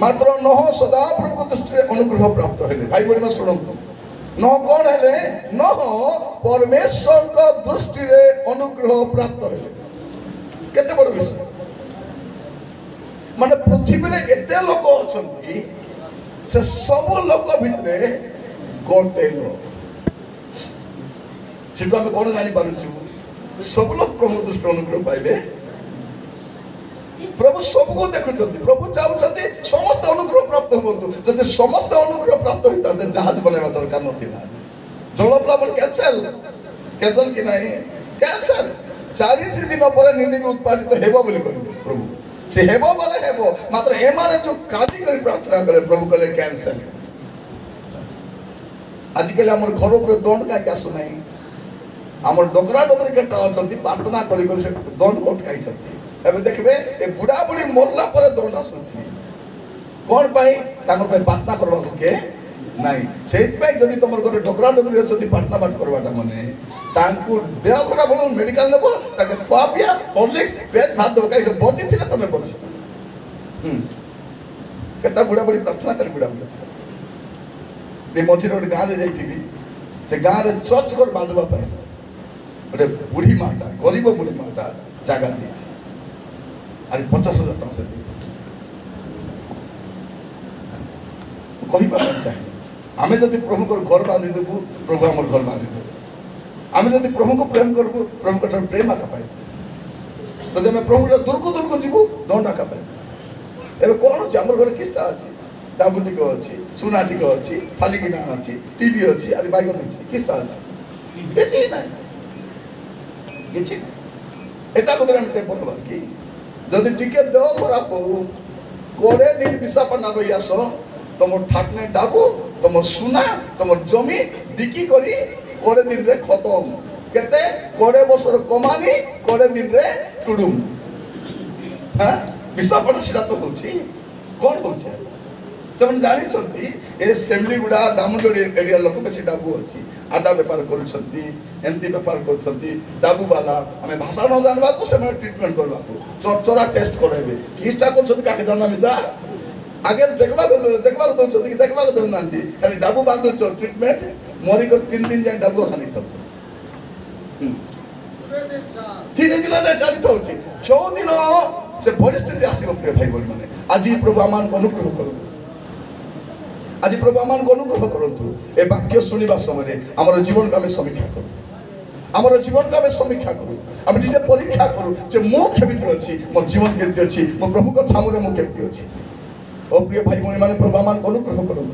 Speaker 1: मात्र नह सदा प्रभु दृष्टि अनुग्रह प्राप्त हेले भाई बड़ी में सुनंतु नह कौन हेले नह परमेश्वर का दृष्टि रे अनुग्रह प्राप्त हेले केते बड़ विषय माने पृथ्वी रे एते लोक अछंती से सब लोक भितरे गोटे लोक सेटु हम कोन जानि पारुछु सब लोग प्रभु दृष्टि अनुग्रह पाइबे प्रभु सबको देखुछंती प्रभु चाहुछंती समस्त अनुग्रह प्राप्त होतु जदि समस्त अनुग्रह प्राप्त होता जहाज बनावा दरकार नथिला जलप्लावन कैंसिल कि नहीं कैंसिल 40 दिन पर निनिबे उत्पादित हेबो बोली कहले प्रभु से हेबो बोले हेबो मात्र ए माने जो काजी करी प्रार्थना करे प्रभु कहले कैंसिल आजकल हमर घर पर दंड का आसु नहीं हमर डोकरा डोकरी के टाउन प्रार्थना करी से दंड कोट खाई एबे देखबे ए बुढ़ा बुढ़ी मरला पर दंड आसुची कोन पाई ताकर पे प्रार्थना करबा के नाही सेत पे जदी तमर घर डोकरा डोकरी अछती प्रार्थना बात करबाटा माने तांकु देह खरा बोल मेडिकल नेबो ताके खुआपिया हॉर्लिक्स पेट भात दो काई से बची थिला तमे बची केटा बुढ़ा बुढ़ी प्रार्थना कर बुढ़ा बुढ़ा ते मझिरे गोटे गाँव जाइली से गाँव में चर्च घर बांधवा गोटे बुढ़ी माटा गरीब बुढ़ी माटा जगह दी आज 50,000 टଙ୍କା से कहीपर चाहे आम जब प्रभु घर बांधिदेबू प्रभु आम घर बांधिदेव आम जब प्रभु को प्रेम करूँ प्रभु प्रेम आका पाए तो आम प्रभु दूर को जीवु दंड आका पाए एवं कौन अच्छे आम घर किस्ता अच्छी डाबू टिक अच्छी सुना टिक अच्छी फालिकिना अच्छी टीवी अच्छी आज बैगन अच्छी किस्ता अच्छी किसी ना किसी एटा को बोलवा कि जदि टिके देह खराब हो 20 दिन विशापना रही आस तुम ठाकने डाबू तुम सुना तुम जमी बिकी करी 20 दिन रे खत्म केते 20 वर्षर कमानी 20 दिन रे टुडुम हाँ विशापना सीधा तो होची कौन होची से जानी ए सेमली गुड़ा दामोदरी एरिया लोक बेसी डाबू अच्छी आदा बेपार करती बेपार डाबू वाला आम भाषा न जानवा से ट्रिटमेंट करवा चरा टेस्ट कराइबे किसटा कर जाना मिसा आगे देखा देखा देना खाली डाबू बांधु ट्रिटमेंट मरिक 3 दिन जाए डाबू खानी था धीरे धीरे चली था 4 दिन से परिस्थिति आसो प्रिय भाई बहन मैंने आज प्रभु आम अनुग्रह करूँ आज प्रभु आम अनुग्रह करूँ ए वाक्य शुणा समय आम जीवन को आम समीक्षा करूँ आम जीवन को आम समीक्षा करूँ आम निजे परीक्षा करूँ जे मो केमिति अच्छी मोर जीवन केमिति अच्छी मो प्रभु को सामने मो केमिति अच्छी ओ प्रिय भाई भौणी मैंने प्रभु आम अनुग्रह करूँ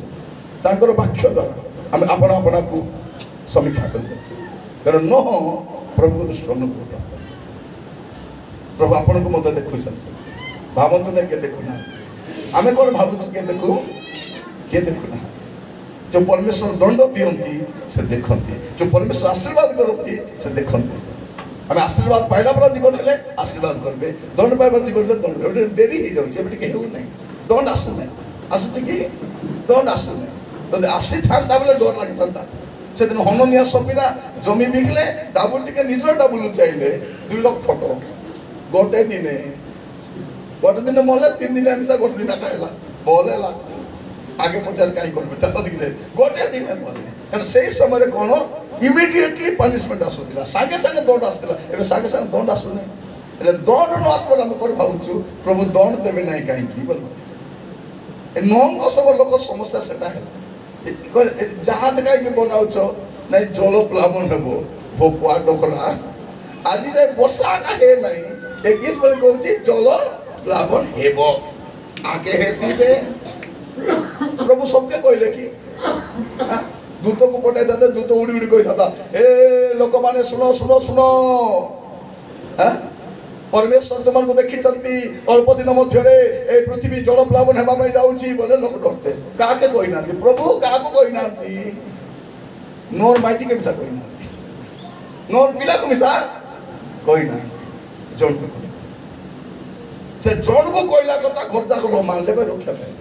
Speaker 1: तांकर वाक्य द्वारा आम आपण आपण को समीक्षा करूँ कारण न प्रभु को दृष्टि अनुग्रह प्रभु आपण को मत देखुं भावतु ना किए देखुना आम कौन भावुँ किए देखू किए देखुना जो परमेश्वर दंड दियंती से देखती जो परमेश्वर आशीर्वाद करती से देखती आम आशीर्वाद पाइला पर जीवन हेले आशीर्वाद करेंगे दंड पाइबार जीवन हेले दंड डेरी हो जाए कहीं ना दंड आसूना आसूची कि दंड आसूना जब आसी था बेले डर लगी था से दिन हननिया सपीरा जमी बिकले डाबुल टिके निजर डाबुल चाहिए 2 लाख फोटो गोटे दिन मले 3 दिन आमिसा गोटे दिन खाइला बोलेला आगे पचार कहीं कर चल दिले गोटे दिन मले से समय कौन इमिडिएटली पनिशमेंट आसूला सागे सागे दंड आसूला ए सागे सागे दंड आसूना दंड न आसपर आम कौन भावुँ प्रभु दंड देवे ना कहीं बोल 9 सब लोक समस्या से जहाज कहीं बनाऊच ना जल प्लावन हे भोकुआ डोकरा आज जाए वर्षा है ना 21 बजे कहूँ जल प्लावन हेब आगे हेसिबे प्रभु सबके कहले कि दूत को पठाई था दूत उड़ी उड़ी कही था ए लोक माने सुनो सुनो सुनो परमेश्वर तुम देखी अल्प दिन मध्य पृथ्वी जल प्लावन होगा जाऊँगी बोले लोक डरते क्या कही ना प्रभु क्या कही ना नोर माइजी के मिसा कही ना नोर पिला को मिसा कही ना जन को से जन को कहला कथा घर जाक मानले रक्षा पाए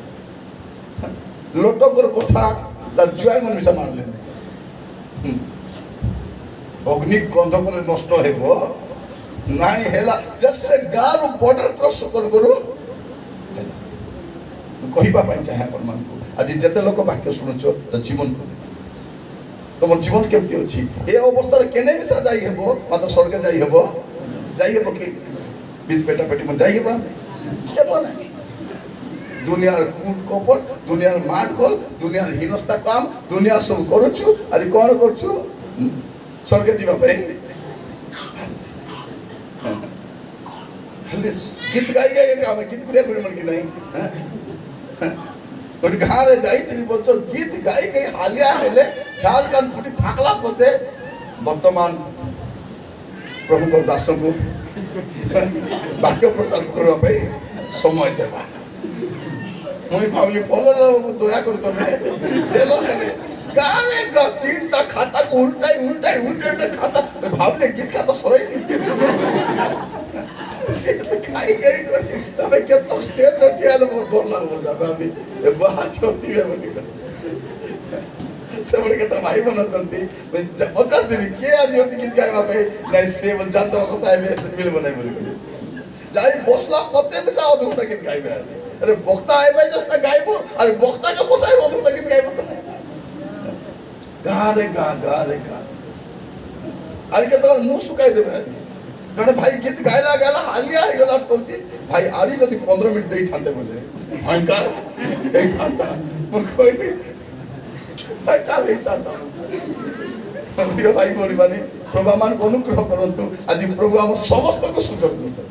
Speaker 1: लोटकर कथा तार जुआई मन मिसा मानले अग्नि गंध कर नष्ट हो नाई हेला जैसे गार बॉर्डर क्रॉस करू कहवा चाहे आपण मान आज जिते लोक वाक्य शुणुच जीवन को तुम जीवन केमती अच्छी ए अवस्था केने मिसा जाई हेबो मात्र स्वर्ग जाई हेबो कि बीस पेटा पेटी में जाई हेबो दुनियार कूट कपट दुनियार मार कल दुनियार हीनस्ता काम दुनिया सब करुचु आज कौन करुचु स्वर्ग जीवा पे खाली गीत गाई काम गीत गुड़िया कर मन की नहीं गोटे गाँव में जाइली बोलछ गीत गाई गई हालिया हेले झाल कान फुटी थाकला पचे वर्तमान प्रभु दास को वाक्य प्रचार करने समय देवा मुई भावली भल दया कर तुम देल गाँव में 3टा खाता को उल्टाई उल्टाई उल्टे खाता भावले गीत खाता सराई खाई गई तबे के तो स्टेज रे ठियाल बोलला बोलदा भाभी ए बात होती है बोली से बड़े के भाई बन चंती पचास दिन के आज होती गीत गाय बापे नहीं से बन जानता कथा है मिल बनाई बोली जाई बसला पचे में सा गीत गाय अरे बक्ता आए भाई जस्ट गायब अरे बक्ता का पोसाई मधुर लगित गायब करना गा रे गा अरे के तो मुंह सुकाई देबे जने भाई गीत गायला गायला हालिया हे गला कहूची भाई आरी जदी 15 मिनिट देई थांते बोले भयंकर देई थांता मन कोई भाई काल हे थांता प्रिय भाई बोली माने प्रभु मान को अनुग्रह करंतु आज प्रभु हम समस्त को सुजोग दे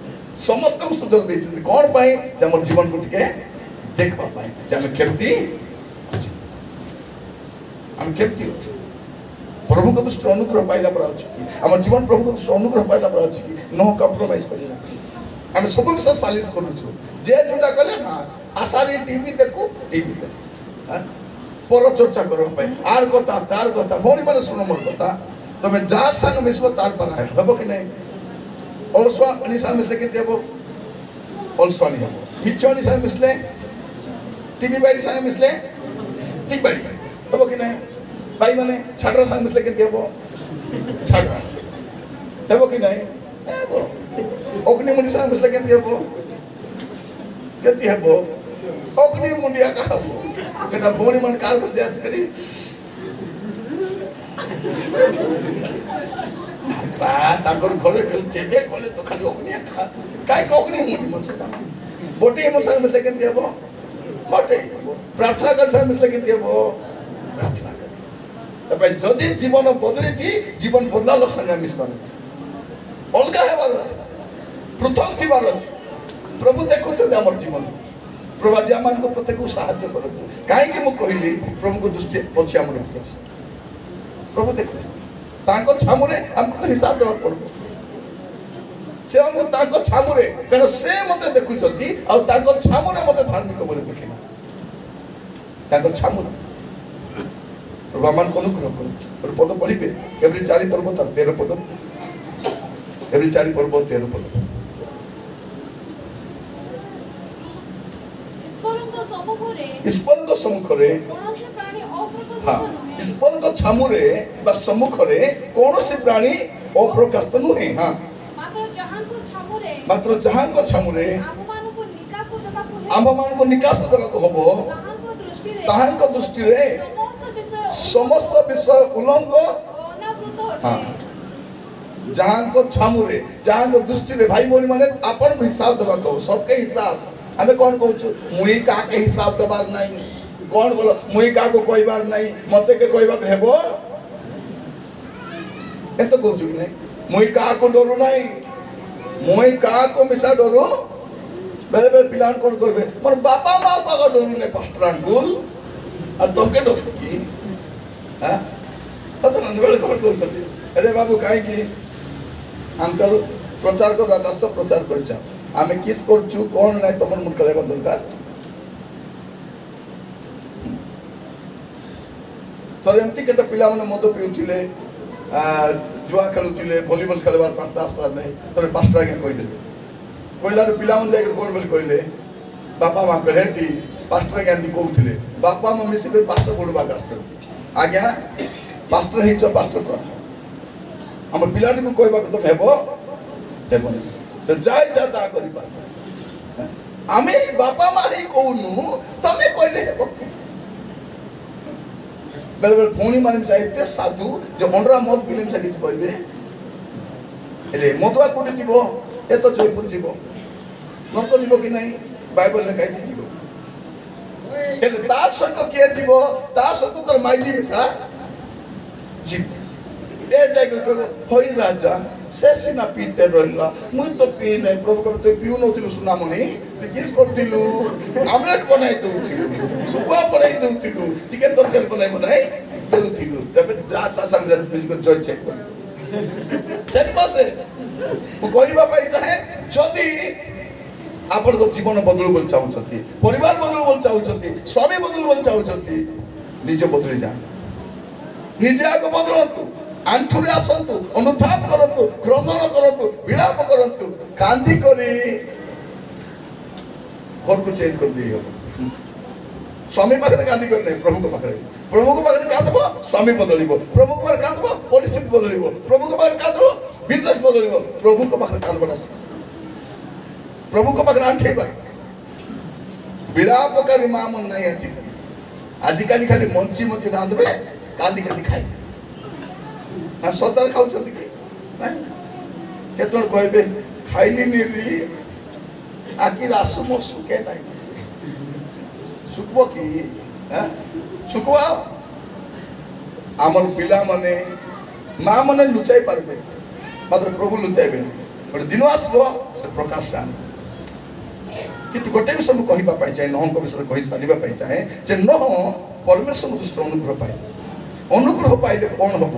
Speaker 1: समस्त को सुजोग दे कोन पाई जे हमर जीवन को टिके देखबा पाई जे हम केमती हम केमती प्रभु को दृष्टि अनुग्रह पाइला पर अछि कि हमर जीवन प्रभु को दृष्टि अनुग्रह पाइला पर अछि कि नो कॉम्प्रोमाइज करिना हम सब विषय सालिस करू छु जे जुटा कले हां आसारी टीवी देखो हां पर चर्चा करो भाई आर कथा तार कथा मोरी माने सुनो मोर कथा तमे जा संग मिसबो तार पर है हबो कि नहीं ओलसवा निशान मिसले के देबो ओलसवा नहीं हबो मिचो निशान मिसले टीवी बाई निशान मिसले ठीक बाई हबो कि नहीं भाई माने छाडरा संग मिसले के देबो छाडरा हबो कि नहीं हबो अग्नि मुंडी संग मिसले के देबो केती हबो अग्नि मुंडिया का हबो केटा बोनी मन कार पर जैस करी बा ताकर घरे गल चेबे कोले तो खाली अग्नि खा काय अग्नि मुंडी मन से बोटी मन संग मिसले के देबो बोटी प्रार्थना कर संग मिसले के देबो प्रार्थना कर भाई जदि जीवन बदली जीवन बदला लोक संग मिसबार अलगा हेबार पृथक थीबार प्रभु देखुछ हमर जीवन प्रभु आज आम को प्रत्येक को साहाय्य करतु कहीं मु कहली प्रभु को दृष्टि अच्छी आम प्रभु देखु तांको छामुरे हमको तो हिसाब देवा पड़बो से हमको तांको छामुरे कारण से मते देखुछती आ तांको छामुरे मते धार्मिक बोले देखिना तांको छामुरे प्रभु आम को अनुग्रह करू और पद पढ़िबे एवरी 4 पर्व 13 पद एवरी 4 पर्व 13 पद स्पंद सम्मुखरे हाँ स्पंद छामुरे बा सम्मुखरे कोनोसी प्राणी अप्रकाशित नुहे हाँ मात्र जहां को छामुरे आम को निकास देबाको हबो ताहां को दृष्टि रे समस्त विषय उल्लंघ हाँ जहां को छामुरे जहां को दृष्टि रे भाई बोली माने आपन को हिसाब देबाको सबके हिसाब हमें कौन कहू मुई का के हिसाब दबार नहीं कौन बोलो मुई का को कहबार नहीं मते के कहबा हेबो एतो कहू कि नहीं मुई का को डरू नहीं मुई का को मिसा डरू बेले बेले पिलान कौन कहबे मोर बापा मां का डरू नहीं पास्टर अंकुल और तुमके डरू की हां तो मन बेले कौन कहबे अरे बाबू काहे की अंकल प्रचार को रास्ता प्रचार कर जा आमे किस करछु कोन नै तमन मन कलेबा दरकार तर एमती केटा पिला माने मद पिउथिले जुआ खेलुथिले वॉलीबॉल खेलबार पांचटा आसला नै तर पास्टर के कहि देले कोइला रे पिला मन जाय के बोल कइले बापा मा कहे कि पास्टर के आंदी कहउथिले बापा मा मिसी के पास्टर बोडबा करछ आज्ञा पास्टर हिच पास्टर कथा हमर पिला को कहबा तो हेबो हेबो तो जाय जाता करि पा आमे बापा मारी कोनु तमे कहले हेबो बेले बेले फोनी माने चाहते साधु जे मनरा मत फिल्म से किछ कहबे एले मदुआ कोठी जीवो ए तो जयपुर जीवो न तो जीवो कि नहीं बाइबल ले काई जीवो एले ता सहित के जीवो ता सहित तोर माइली मिसा जीव ए जाय के होई राजा से सिना पीते रहला मुई तो पी नै प्रभु को तो पिउ नथिलु सुना मनी तू किस करथिलु आमलेट बनाई दउथिलु सुपा बनाई दउथिलु चिकन तड़कारी बनाई दउथिलु तबे जाता संग फिजिकल जज चेक कर चेक बसे वो कहबा पाई चाहे जदी आपण तो जीवन बदलु बोल चाहउछथि परिवार बदलु बोल चाहउछथि स्वामी बदलु बोल चाहउछथि निजे बदली जा निजे आगो बदलतु आंठुरे आसतु अनुताप करतु क्रंदन करतु विलाप करतु कांदी करी घर को चेंज कर दियो स्वामी पाखरे कांदी कर नहीं प्रभु को पाखरे कांदबो स्वामी बदलिबो प्रभु को पाखरे कांदबो परिस्थिति बदलिबो प्रभु को पाखरे कांदबो बिजनेस बदलिबो प्रभु को पाखरे कांदबो प्रभु को पाखरे आंठेबा विलापकारी माँ मन नहीं आजिकाली खाली मंची मंची रांधबे कांदी कांदी खाए हाँ सरदार खाऊ केत कहबे खाइली नी आखिर आसु मो सुखे ना सुखब कि सुखवा आमर पिला माने माँ मैंने लुचाई पारे मात्र प्रभु लुचाइबे गोटे दिन आसो से प्रकाश आने कि गोटे विषय मुझे कहवाई चाहे नहंक विषय कही सारे चाहे जे नह परमेश्वर दृष्टि अनुग्रह पाए अनुग्रह पाइले कौन हम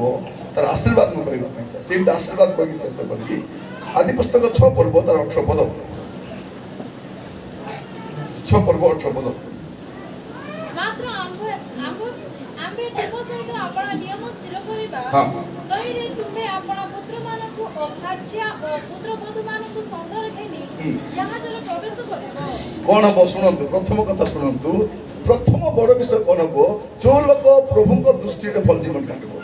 Speaker 1: तार आशीर्वाद मुझे कहवाई चाहे 3टा आशीर्वाद कही शेष करी आदि पुस्तक 6 पर्व तार 18 पद 6 पर्व 18 पद
Speaker 2: मात्र आम्बे देव सहित आपण नियम स्थिर करिबा तइरे तुमे आपण पुत्र मानकु अभाज्या पुत्र बधु मानकु संगर घेनी जहाजर प्रवेश करिबो
Speaker 1: कोन हम सुनंतु प्रथम कथा सुनंतु प्रथम बड़ विषय कोन हम जो लोक प्रभु को दृष्टि रे फल जीवन काटबो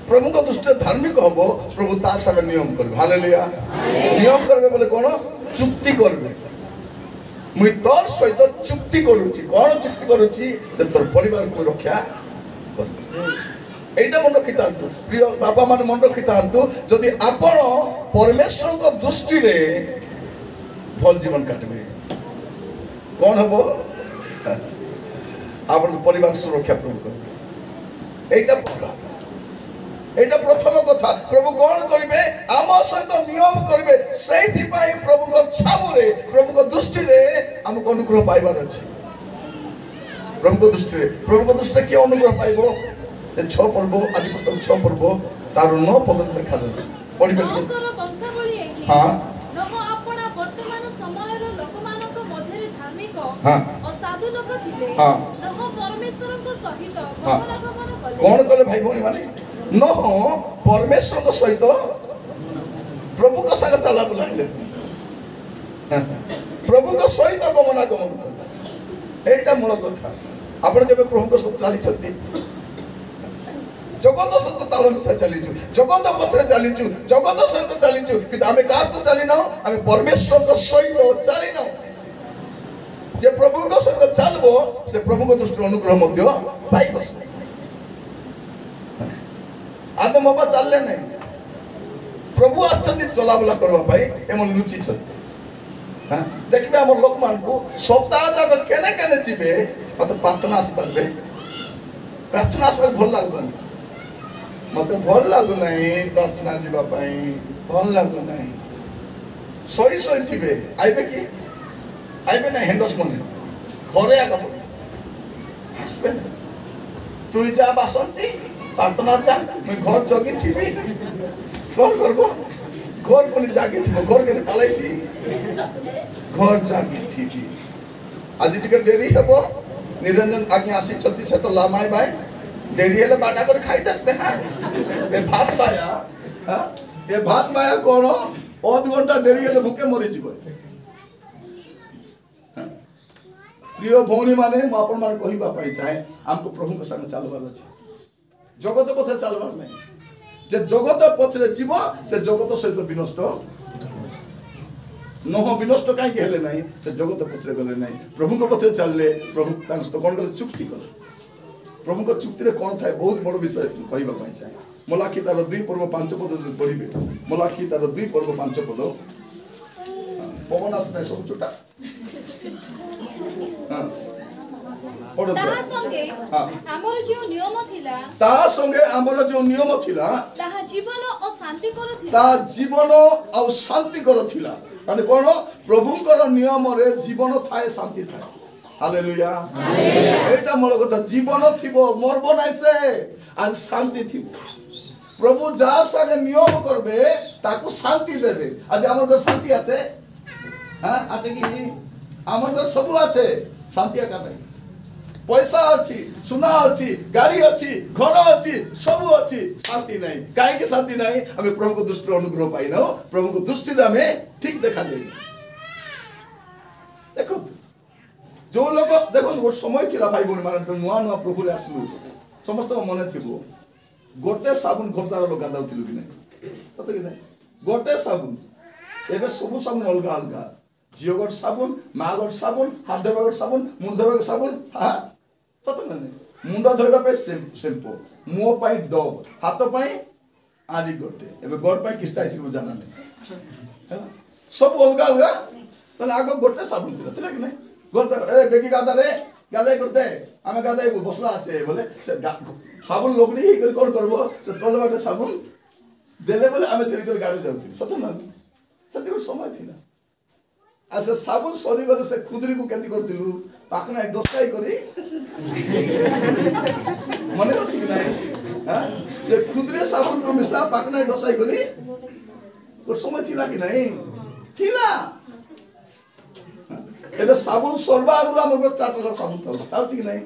Speaker 1: प्रभु को दृष्टि धार्मिक हबो प्रभु ता संग नियम करबे हालेलुया नियम करबे बोले कोन चुक्ति करबे मुई तोर सहित चुक्ति करूची कोन चुक्ति करूची जे तोर परिवार को रक्षा करबे एटा मन रखितांतु प्रिय बाबा मान मन रखितांतु जदि आपण परमेश्वर को दृष्टि रे फल जीवन काटबे कौन हबो आपण परिवार सुरक्षा प्रभु करबे एटा प्रथम कथा प्रभु कौन करिवे आम सहित नियम करिवे सेहि पई प्रभु को छामु रे प्रभु को दृष्टि रे हमको अनुग्रह पाइबार अछि प्रभु को दृष्टि के अनुग्रह पाइबो 6 पर्व आदि पुस्तक 6 पर्व तार 9 पद लिखा जाय पढिबे
Speaker 2: वंशावली
Speaker 1: हां
Speaker 2: नह आपण वर्तमान समयर लोकमानक मध्यरे धार्मिक असाधु लोक थिले नह परमेश्वर को सहित गमनागमन कले
Speaker 1: कोन कले भाई भौणी माने नह परमेश्वर को सहित प्रभु का संग चला बुलाइले प्रभु को सहित गमनागमन कले एटा मूल कथा आपण जब प्रभु को सहित चली छथि जगत सहित ताल मिसा चली जगत पछरे चली जगत सहित चली कि आम का चली ना आम परमेश्वर सहित चली ना जे प्रभु सहित चलबो से प्रभु दृष्टि अनुग्रह पाइब आदम बाबा चलले नहीं प्रभु आसछन्ति चलाबुला करबा एमन लुचि देखिए आम लोक मान को सप्ताह जाक केने केने जीवे मत प्रार्थना आसी पारे प्रार्थना आसबा भल लागबनी मत भल लागु नहीं प्रार्थना जीवा भल लागु नहीं सही सही थिबे आइबे कि आइबे ना हेंडस मने घरे आगा पड़े आसबे ना तू जा बासंती प्रार्थना जा मैं घर जगी थिबी कौन करबो घर कोनी जागी थिबो घर के पालाइसी घर जागी थिबी आज टिके देरी हेबो निरंजन आगे आसी चलती से तो लामाई भाई देरी हेले बाटा कर खाई दसबे हां ए भात बाया कोन आध घंटा देरी हेले भूखे मरि जीव प्रिय भौणी माने म आपन मान कहिबा पई चाहे हमको प्रभु के संग चलबार अछि जगत पथे चलबार नै जे जगत पछरे जीव से जगत सहित विनष्ट नह विनष्ट कहीं हेले नहीं से जगत पछरे गले नहीं प्रभु को पछरे चलले प्रभु तांस तो कोन गले चुक्ति कर प्रभु को चुक्ति रे कोन थाए बहुत बड़ विषय कहिबा पई चाहे मलाखी तार 2 पर्व 5 पद पढिबे मलाखी तार 2 पर्व 5 पद पवन आसने सब छुटा हां
Speaker 2: ता संगे हमर जो नियम थिला ताहा जीवन और शांति कर थिला माने कोन प्रभुकर नियम रे जीवन थाए शांति थाए हालेलुया एटा मोर कथा जीवन थिबो मरबो नाइ से आज शांति थिबो प्रभु जा संगे नियम करबे ताकू शांति देबे आज हमर घर शांति আছে हां আছে কি हमर घर सब আছে शांति का नहीं पैसा अच्छी सुना अच्छी गाड़ी अच्छी घर अच्छी सब अच्छी शांति नहीं कहीं शांति नहीं हमें प्रभु को दृष्टि अनुग्रह पाई ना प्रभु को दृष्टि हमें ठीक देखा जाए देखो जो लोग देखो गोटे समय थिला भाई बोल माने नुआ नुआ प्रभु रे आसलु समस्त मन थिबो गोटे साबुन घरता लोग गादाउथिलु कि नहीं तत कि नहीं गोटे साबुन एबे सब साबुन अलगा अलगा
Speaker 1: झील गोटे साबुन माँ गोटे साबुन हाथ धोवा गोटे साबुन मुंड धोवा साबुन हाँ सत ना मुंड धोवा शैम्पू मुह पाई डब हाथ पाई आदि गोटे एवं गोड़ पाई किस्ता आसी जाना नहीं सब अलग अलग आग गोटे साबुन थिला कि नहीं गोटे बेगी गादा रे गादाई करते आमे गादाई को बसला আছে বলে साबुन लोकड़ी ही कोन करबो से तल बाटे साबुन देले बोले आमे तेरी कर गाड़ी जाउती सत ना सती को समय थिला आ से साबुन सरी गले से खुदरी को केति करतिलु पाखना एक दोस्ताई करी मने अछि कि नहीं हां से खुदरे साबुन को मिसा पाखना एक दोस्ताई करी और समय थिला कि नहीं थिला एबे साबुन सरबा आगुरा मोर चाटला साबुन थाउ कि नहीं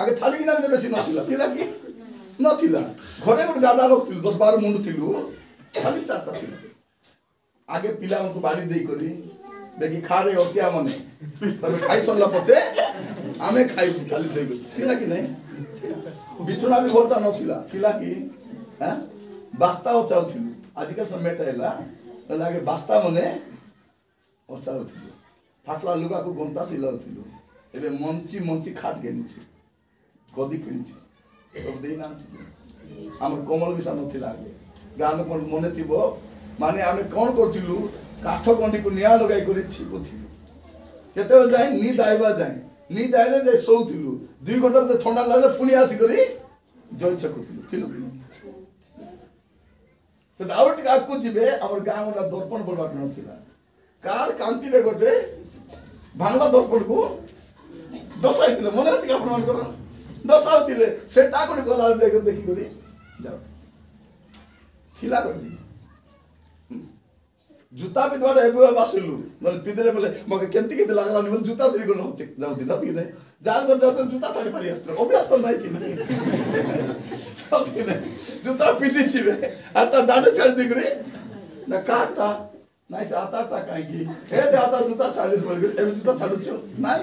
Speaker 1: आगे थाली कि ना बेसी नथिला थिला कि नथिला घरे गोटे गादा लोक थिलु 10-12 मुंड थिलु खाली चाटता थिलु आगे पिला उनको बाड़ी देई करी बेगी खारे ओतिया मने तबे खाई सरला पछे आमे खाई खाली देई करी थिला कि नहीं बिछुना भी घोटा नथिला थिला कि हां बास्ता ओ चाउ थिलु आजिकल समय हेला लागे बास्ता मने ओ चाउ थिलु फाटला लुगा को गंता सिलाउ थिलु एबे मंची खाट गेनिछि गदी किनिछि सब देई ना हमर कोमल विषा नथिला आगे गान कोन मने थिबो माने आमे कोन करथिलु काठ गंडी को निया लगाई करी छिपुथिलु केते जाय नींद आइबा जाय नींद आइले जाय सोउथिलु 2 घंटा तो ठंडा लागले पुनी आसी करी जय छकुथिलु थिलु तो आउट का को जिबे हमर गांव रा दर्पण बोलबाट नथिला कार कांति रे गोटे भांगला दर्पण को दसाइतिले मने अछि का प्रमाण कर दसाउतिले सेटा कोडी गला देखि करी जाओ थिला करदी जूता भी द्वारा एबो बासिलु मतलब पिदले बोले मगे केंती केंती लागला नि बोले जूता धरि कोन होचे जाउती नथि नै जाल कर जातो जूता छाडी पारी आस्त्र अभ्यास तो नै कि नै जूता पिदी छिबे आता डाडे छाडी दिगरे ना काटा नाइ से आता काई की हे दे आता जूता छाडी बोले एबे जूता छाडु छु नाइ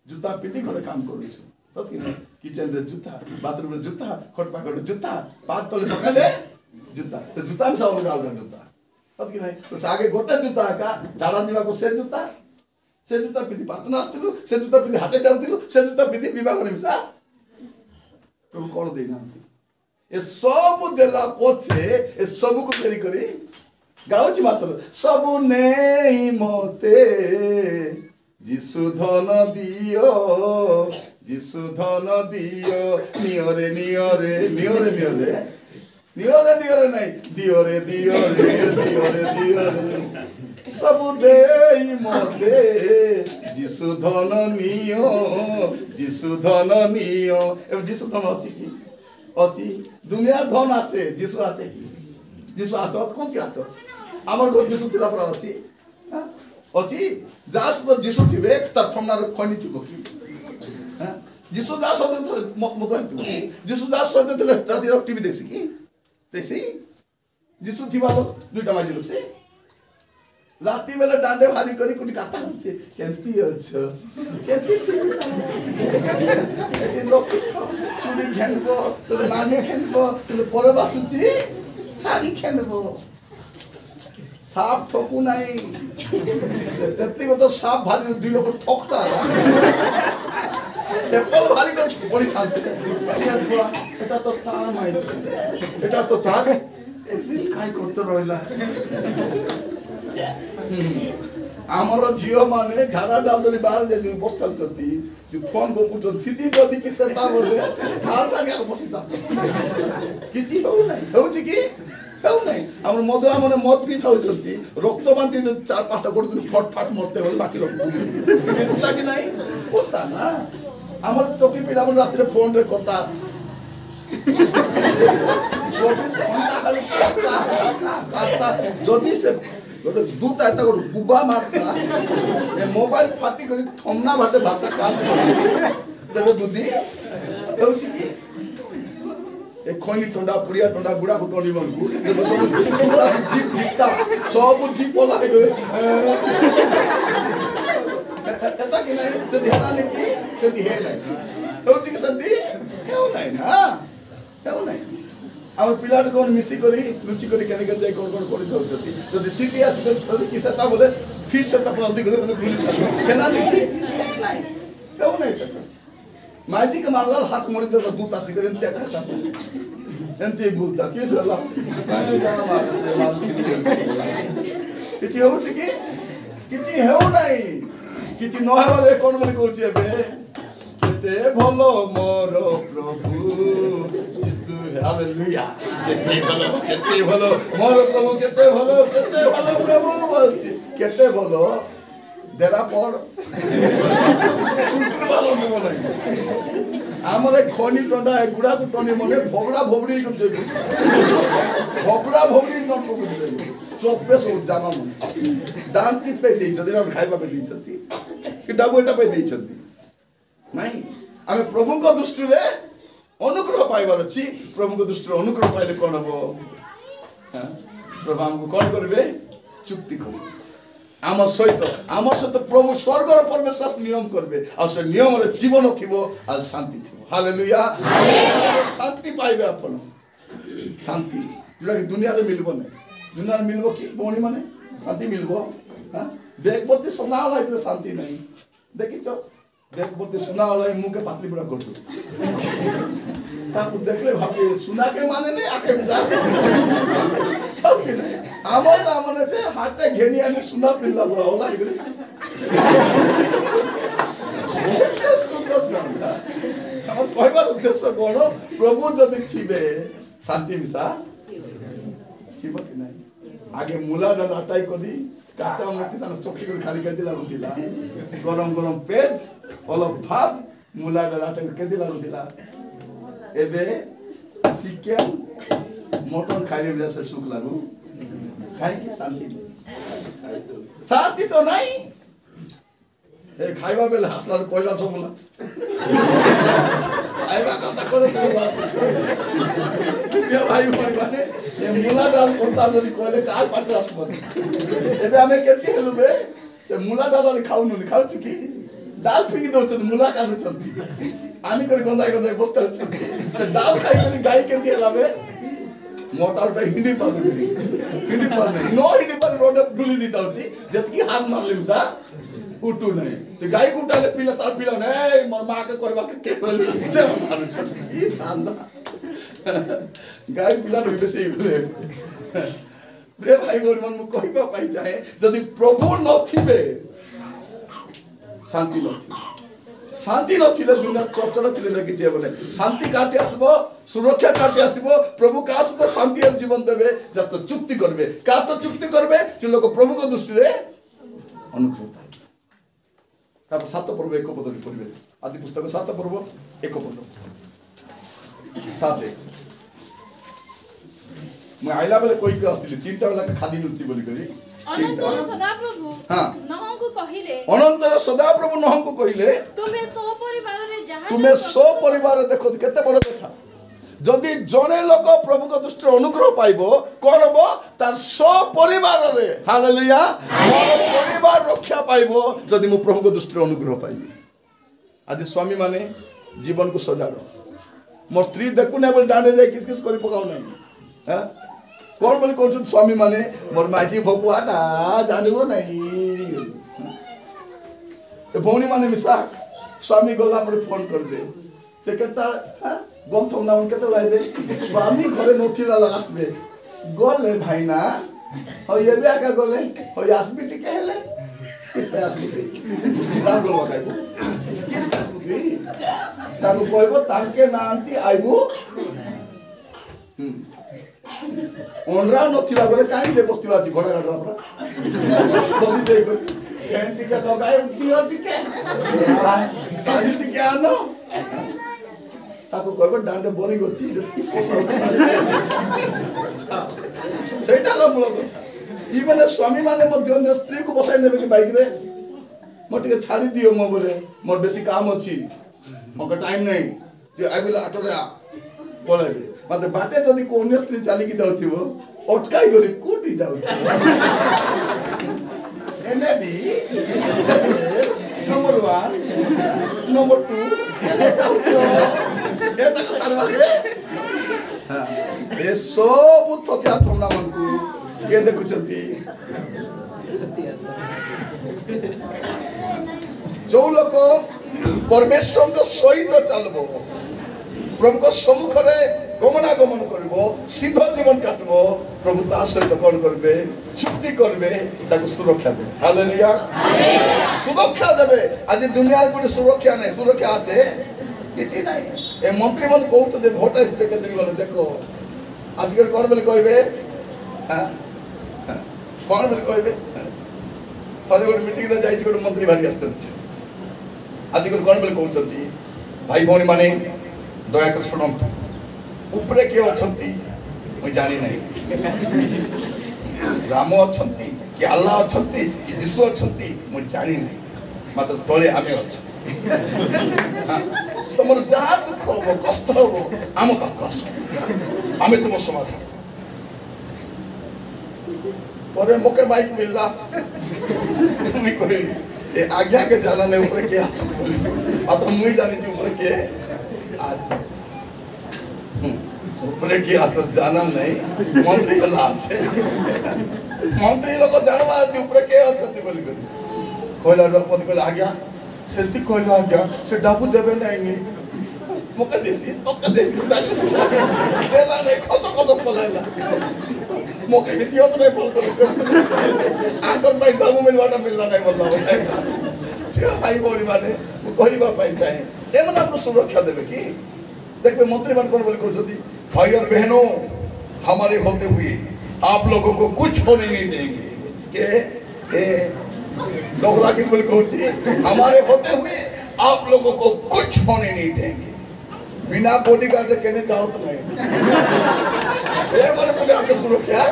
Speaker 1: जूता पिदी घरे काम करू छु तथि नै किचन रे जूता बाथरूम रे जूता खटपा कर जूता पात तले पकाले जूता से जूता में सब लगा जूता कि नहीं तो आगे गोटे जूता का झाड़ा दिवा को से जूता पिंधि प्रार्थना आस्तिलु से जूता पिंधि हाटे जाउतिलु से जूता पिंधि विवाह करे मिसा तो कोन देई नांती ए सब देला पोछे ए सब को फेरी करी गाउची मात्र सब नेई मते जिसु धन दियो नियरे नहीं दियोरे सब देई मते जिसु धन नियो एवं जिसु धन अछि दुनिया धन आछे जिसु आछे कि जिसु आछो कोन कि आछो हमर घर जिसु तिला पर अछि जास तो जिसु थिबे त थमनार खनि थिबो कि जिसु दास मत जिसु दास सते तले राति टीवी देखछि कि देखछि जिसु थिबा दुटा बाजी लोक से राति बेला डांडे भारी करी कोटी काता होचे केंती अच्छा कैसे ए लोक चुरी खेलबो तो नानी खेलबो तो परे बासुची साड़ी खेलबो साफ ठोकू नहीं तेती को तो साफ भारी दुई लोक ठोकता एप्पल भारी को पड़ी थाते এটা তো তার মাইছে এটা তো তার কাই করতে রইলা আমার জিও মানে ঝাড়া ডালদরি বার যে বস্তাল চতি যে ফোন গো পুটন সিটি যদি কি সেটা বলে হাল সাগে বসিতা কিছু হউছি কি হেউ নাই আমার মধু আমনে মদ পি থাও চতি রক্ত বান্তি 4-5টা করে ফটফট মরতে হল বাকি লোক তা কি নাই কথা না আমার টকি পিলা রাতে ফোন রে কথা 24 ঘন্টা খালি কথা যদি সে गोटे दूत आयता गोटे गुबा मारता ए मोबाइल फाटी करी थमना बाटे भाता काज देबे बुद्धि होउची की ए खोनी टंडा पुड़िया टंडा गुडा गुटोनी मनकु सब जीप जीपता सब जीप बोला हे ऐसा कि नहीं तो ध्यान नहीं की से दी है नहीं होउची की संती क्यों नहीं ना क्यों नहीं आम पिलाट कौन मिसी करी लुचि करी केने के जाय कोन कोन करि जाउछती जदि सिटी आसी जदि किसेता बोले
Speaker 3: फिर से तब अधिक खेला नहीं क्यों नहीं सकता माइती के मारला हाथ मोड़ दे तो दूता सी कर इंतजार करता एंती बोलता किस वाला मैं जाना मार किसी हो चिकी किसी है नहीं किसी नौ है वाले कौन बोले कोची है बे किते भलो मोर प्रभु यीशु हालेलुया किते भलो मोर प्रभु किते भलो प्रभु बोलची किते भलो देरा पर भालो नहीं आमरे खनी टंडा गुड़ा को टनी मने भोगड़ा भोगड़ी को जे भोगड़ा भोगड़ी न को दे चोपे सो जामा मन दान किस पे देई जदि हम खाइबा पे देई छथि कि डाबो एटा पे देई छथि नहीं आमे प्रभु को दृष्टि रे अनुग्रह पाइबार अछि प्रभु को दृष्टि रे अनुग्रह पाइले कोन हो प्रभु हमको कोन करबे चुक्ति करबे आम सहित प्रभु स्वर्ग और परमेश्वर नियम करबे आ से नियम रे जीवन थिबो आ शांति थिबो हालेलुया शांति पाइबे अपन शांति जोटा कि दुनिया रे मिलबो नै दुनिया रे मिलबो कि बोणी माने शांति मिलबो हां बेग बोते सोना वाला इतने शांति नहीं देखिछो बेग बोते सोना वाला मुंह के पातली बड़ा करतो ताकू देखले भाबे सुना के माने नहीं आके जा आमर ता माने छे हाथे घेनी आनी सुना पिल्ला बड़ा होला इगरे केते सुंदर ना हमर कहबार उद्देश्य कोन प्रभु जदि थिबे शांति मिसा थिबो कि नहीं आगे मुला डाल हटाई करी काचा मरची सान चोटी कर खाली कर दिला रुथिला गरम गरम पेज अलग भात मुला डाल हटाई कर दिला रुथिला एबे चिकन मटन खाइले बिना से सुख लागू खाई की शांति तो नहीं ए खाइबा बेले हसला कोइला तो मला खाइबा कथा करे ये भाई माने ये मुला डाल कोता जदी कोइले काल पाटे आसबो एबे हमें केति हेलु बे से मुला डाल खाउ नु खाउ चुकी दाल फिकी दउछ मुला कानु छथि आनी करे गंदाई बस्ता छ दाल खाइ पनि गाई केति हेला बे मोटार पे हिंदी पर नहीं नो हिंदी पर रोड गुली दी ताउची जतकी हाथ मार ले जा उठू नहीं तो गाय को उठाले पीला तार पीला नहीं मोर मां के कहबा के बोल से मारू छ ई थांदा गाय पीला होइबे से बोले रे भाई बोल मन मु कहबा पाई चाहे यदि प्रभु नथिबे शांति नथि शांति नथिले दुनिया चर्चा थिले न कि जे बोले शांति काटे आसबो सुरक्षा काटे आसबो प्रभु का सहित शांति और जीवन देबे जत चुक्ति करबे का तो चुक्ति करबे जो लोग प्रभु को दृष्टि रे अनुग्रह पाए तब सात पर्व एक पद पढ़बे आदि पुस्तक सात पर्व एक पद सात मैं आइला बेले कोई के आस्तिले तीनटा बेला खादी मिलसी बोली करी
Speaker 2: अनंतर सदाप्रभु नहंकु कहिले
Speaker 3: अनंतर सदाप्रभु नहंकु कहिले तुमे सो परिवार देखो केते बड़ कथा जदि जने लोक प्रभु को दृष्टि अनुग्रह पाइबो करबो तार सो परिवार रे हालेलुया मोर परिवार रक्षा पाइबो जदि मु प्रभु को दृष्टि अनुग्रह पाइबी आज स्वामी माने जीवन को सजाड़ो मो स्त्री देखु ने बोल डांडे जाय किस किस करी पकाउ नै हां कौन बोले कहते स्वामी माने मोर माइती भकुआटा जानबो नहीं तो भौणी माने मिसा स्वामी गला पर फोन कर दे से कहता गंथ ना उनके तो लाइबे स्वामी घरे नथिला आसबे गले भाईना हो ये बे आका गले हो आसबी टिके हेले किस पे आसबी राम गो खाइबो किस पे आसबी ताको कहबो ताके नांती आइबो ओनरा नथिला गरे काई दे बस्तिला जी घोड़ा गाडरा पर बसी दे को फैन टिके लगाए दियो टिके काई टिके आनो ताको कहबो डांडे बोरी गछि जति सोसा सेटा लो मूल कथा ई माने स्वामी माने मध्य स्त्री को बसाई नेबे कि बाइक रे मो टिके छाड़ी दियो मो बोले मोर बेसी काम अछि मोके टाइम नै जे आई विल आटोरे बोलेबे मते बाटे जदि कोन्य स्त्री चाली की जाउथिबो अटकाई गरी कोटी जाउ एनेडी नंबर 1 नंबर 2 एने जाउथो एता का छाड़वा के हां ए सब थोतिया थोना मन को के देखुचंती
Speaker 1: जो लोक परमेश्वर सहित चलबो प्रभु सम्मुख गमनागमन करबो सीध जीवन काटबो प्रभु ता सहित कौन करबे चुक्ति करबे ताको सुरक्षा देबे हालेलुया सुरक्षा देबे आज दुनिया को सुरक्षा नहीं सुरक्षा आछे किछि नहीं ए मंत्री मन कहउत दे भोट आइसे के दिन गले देखो आसिकर कौन बोले कहबे कौन बोले कहबे थरे गोटे मीटिंग रे जाई गोटे मंत्री भारी आछथि आसिकर कौन बोले कहउछथि भाई भौणी माने दया कर सुनंतु उपरे के अछंती मु जानि नहीं राम अछंती कि अल्लाह अछंती कि यीशु अछंती मु जानि नहीं मात्र तळे आमे अछ तुमर जहाँ दुख हो कष्ट हो आम पाख आमे तुम समाधान पर मोके माइक मिलला तुम कोई ए आज्ञा के जाना नहीं ऊपर के आछ आ तो मुई जानि छी ऊपर के आज ऊपर के आछ जाना नहीं मंत्री के लाज छे मंत्री लोग जानवा अछि ऊपर के अछंती बोली कहला पति कहला आज्ञा सेति कहला आज्ञा से डाबू देबे नहीं मुके देसी तो के देसी देला नहीं खतो पलाइला मोके के दियो तो नहीं बोल कर आंकर भाई डाबू मिलवाटा मिलना नहीं बोलला भाई बोली माने कहबा पाई चाहे एमन आपको सुरक्षा देबे की देखबे मंत्री मान कोन बोल कहछथि भाइयों बहनों हमारे होते हुए आप लोगों को कुछ होने नहीं देंगे के लोग राकेश बोल कहछी हमारे होते हुए आप लोगों को कुछ होने नहीं देंगे बिना बॉडीगार्ड के कहने चाहो तो नहीं ये मन बोले आपके सुरक्षा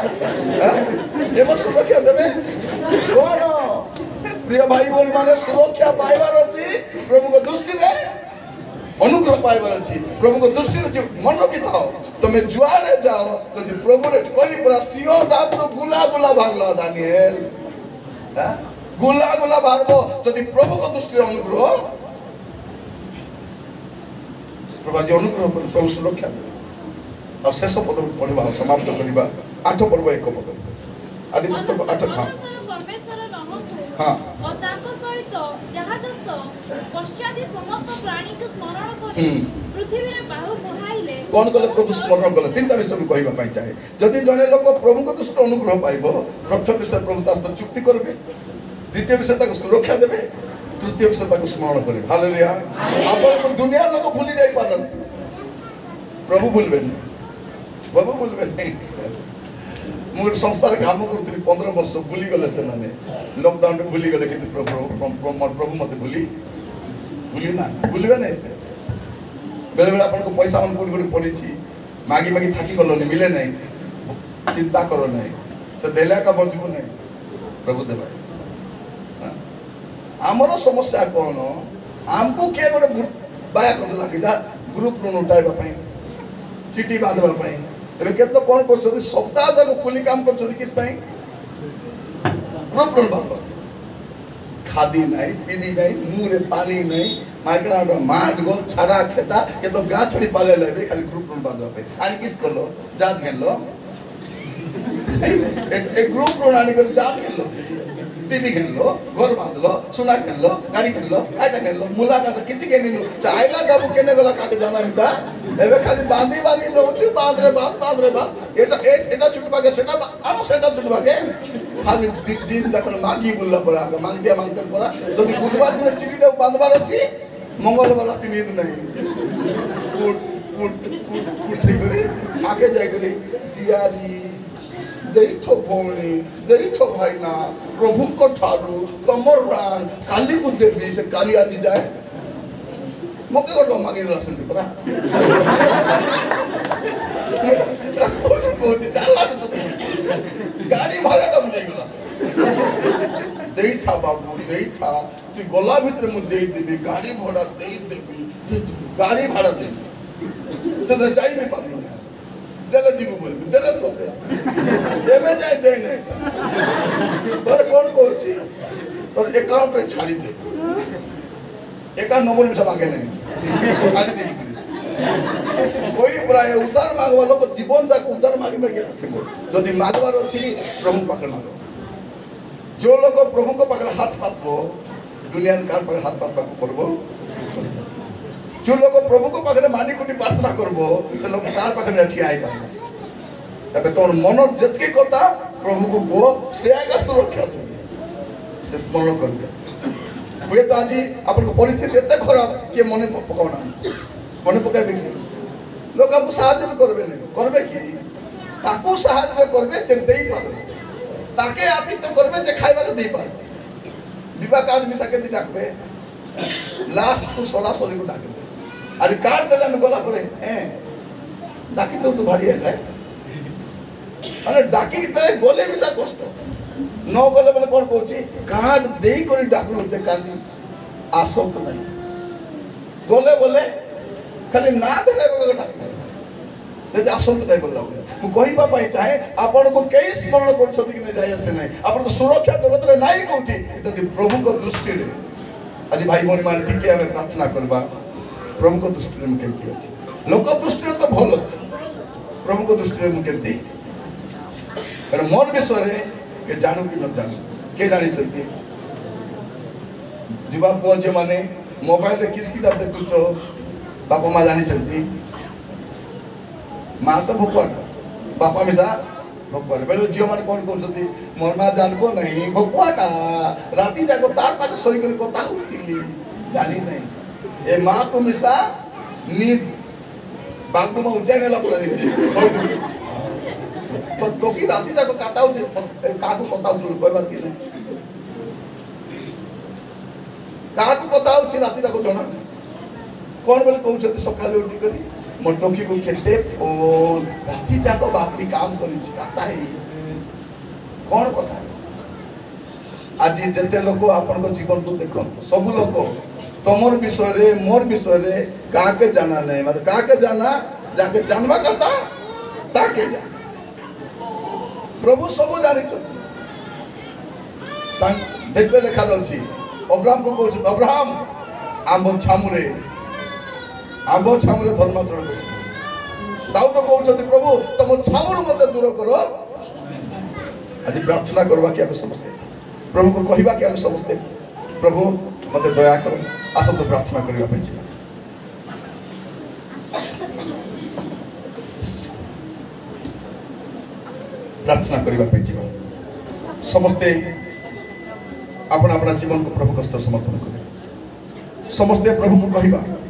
Speaker 1: ये मन सुरक्षा देबे कौन प्रिय भाई बोल माने सुरक्षा पाइबार अछि प्रभु को दृष्टि रे अनुग्रह पाइबार अछि प्रभु को दृष्टि रे मन रखि थाओ तुम जुआरे जाओ यदि प्रभु रे कोई पूरा सियो दात गुला गुला भागला दानिएल गुला गुला भागबो यदि प्रभु को दृष्टि रे अनुग्रह प्रभु जी अनुग्रह कर प्रभु सुरक्षा दे और शेष पद पढ़वा समाप्त करबा 8 पर्व 1 पद आदि पुस्तक 8 हां
Speaker 2: परमेश्वर रहंतु
Speaker 1: हां
Speaker 2: और ताको सहित जहाजस्थ पश्चादी समस्त प्राणी को स्मरण करी पृथ्वी रे बाहु बुहाइले
Speaker 1: कौन कले प्रभु स्मरण कले तीनटा विषय में कहबा पाई चाहे जदि जने लोक प्रभु को दृष्टि अनुग्रह पाइबो प्रथम विषय प्रभु दास चुक्ति करबे द्वितीय विषय ताको सुरक्षा देबे तृतीय विषय ताको स्मरण करबे हालेलुया आपण को दुनिया लोक भूली जाई पारन प्रभु भूलबे नहीं बाबू भूलबे नहीं मोर संस्थार काम करथि 15 वर्ष भूली गले से माने लॉकडाउन रे भूली गले कि प्रभु मते भूली ना भूलबे नहीं से बेले बेले अपन को पैसा मन कोडी पड़ी छी मागी मागी थाकी गलोनी मिले नहीं चिंता करो नहीं से देला का बचबो नहीं प्रभु देबा हमरो समस्या कोन हमको के गोटे बाया कर देला किटा ग्रुप लोन उठाइबा पई चिठी बांधबा पई एबे केतो कोन करछथि सप्ताह तक कुली काम करछथि किस पई ग्रुप लोन बांधबा खादी नहीं पीदी नहीं मुंह रे पानी नहीं माइकरा माट गोल छाड़ा खेता के तो गा छड़ी पाले लेबे खाली ग्रुप लोन बांधबा पई आनी किस करलो जात गेलो एक ग्रुप लोन आनी कर जात गेलो टीवी खेलो घर बांधलो सुना खेलो गाड़ी खेलो काटा खेलो मुलाकात किछि केनी चाइला डाबू केने गला काटे जाना हिंसा एबे खाली बांधी बांधी नउची बांध रे बाप एटा छुटबा के सेटा आम सेटा छुटबा के खाली दिन तक मागी बुल्ला परा मांग दिया मांगते परा जदि बुधवार दिन चिठीटा बांधबार अछि मंगलवार राति नींद नहीं उठ करे आगे जाय करे दियारी देइथो भौणी देइथो भाईना प्रभु को ठारू तमर रान काली को देवी से काली आदि जाए मके गोटो मागे रासन परा को जाला तो गाड़ी भाड़ा कम नहीं गला देइथा बाबू देइथा तू गला भीतर मु देई देबी गाड़ी भाड़ा देई देबी गाड़ी भाड़ा दे तो जाई नहीं पाबी देले जीव बोल देले तो एमे जाय दे नहीं पर कौन कहछि तोर अकाउंट रे छाड़ी दे एका नंबर में सब आगे नहीं छाड़ी दे कोई प्राय उधार मांगवा लोग जीवन जाक उधार मांगी में गेल थे जदी मागवार अछि प्रभु पाखर मांगो जो लोग प्रभु को पाखे हाथ पातबो दुनिया कार पाखे हाथ पातबा करबो जो लोग प्रभु को पाखे मानी कुटी प्रार्थना करबो से लोग कार पाखे ठिया आई पारबो तबे तो मन जतके कथा प्रभु को को से आगा सुरक्षा देबे से स्मरण करबे हुए तो आज अपन को परिस्थिति एते खराब के मन पकाउना मन पकाबे कि लोग आपको साहाय्य भी करबे नहीं करबे कि ताको साहाय्य करबे जे देई पारबे ताके आतिथ्य करबे जे खाइबा के देई पारबे विवाह कार्ड मिसा के डाकबे लास्ट तो सरासरी को डाकबे अरे कार्ड देला में गला करे डाकी तो भारी है अरे डाकी तो गोले मिसा कष्ट न गले बोले कौन कहूँ कार्ड दे कर डाकलु देखानी आसो तो नहीं गले बोले खाली ना देखे डाक आसो तो नहीं बोला मुझे कहवाई चाहे आपण को कई स्मरण कर जाए आसे ना आप सुरक्षा जगत में नाई कौटी प्रभु को दृष्टि आज भाई भौणी मान टिके आम प्रार्थना करवा प्रभु को दृष्टि में केमती अच्छे लोक दृष्टि तो भल अच्छे प्रभु को दृष्टि में केमती मोर विषय के जानू कि न जानू के जानी युवा पुओ जो मैंने मोबाइल किसकिटा देखुच बापा माँ जानी माँ तो भोकुआटा बापा मिसा भोकुआटा बेले झील मैंने कौन कर मोर माँ जानबो नहीं भोकुआटा राति जाक तार पाखे शोक कथा होती जानी नहीं ए माँ को मिसा नींद बागडुमा उज्जैन नेला पूरा तो टोकी राति जाक कथा होती काको कथा होती कहबार कि नहीं काको कथा होती राति जाक जना कौन बोले कहते सकाले उठी कर मोर टोकी को खेते और राति जाक बापी काम करी कथा है कौन कथा आज जिते लोग आपण जीवन को देख सब लोग तुमर विषय रे मोर विषय रे काके जाना नहीं मतलब काके जाना जाके जानवा कथा ताके जा प्रभु सब जानी देखते लिखा जाऊँगी अब्राहम को कहते अब्राहम आंब छामुरे धर्माचरण बस दाऊ तो कहते प्रभु तुम छामुर मत दूर कर आज प्रार्थना करवा कि आम समस्ते प्रभु को कहवा कि आम समस्ते प्रभु मत दया कर आसत तो प्रार्थना करने प्रार्थना करने समस्ते अपना अपना जीवन को प्रभु हस्त समर्पण कर समस्ते प्रभु को कहवा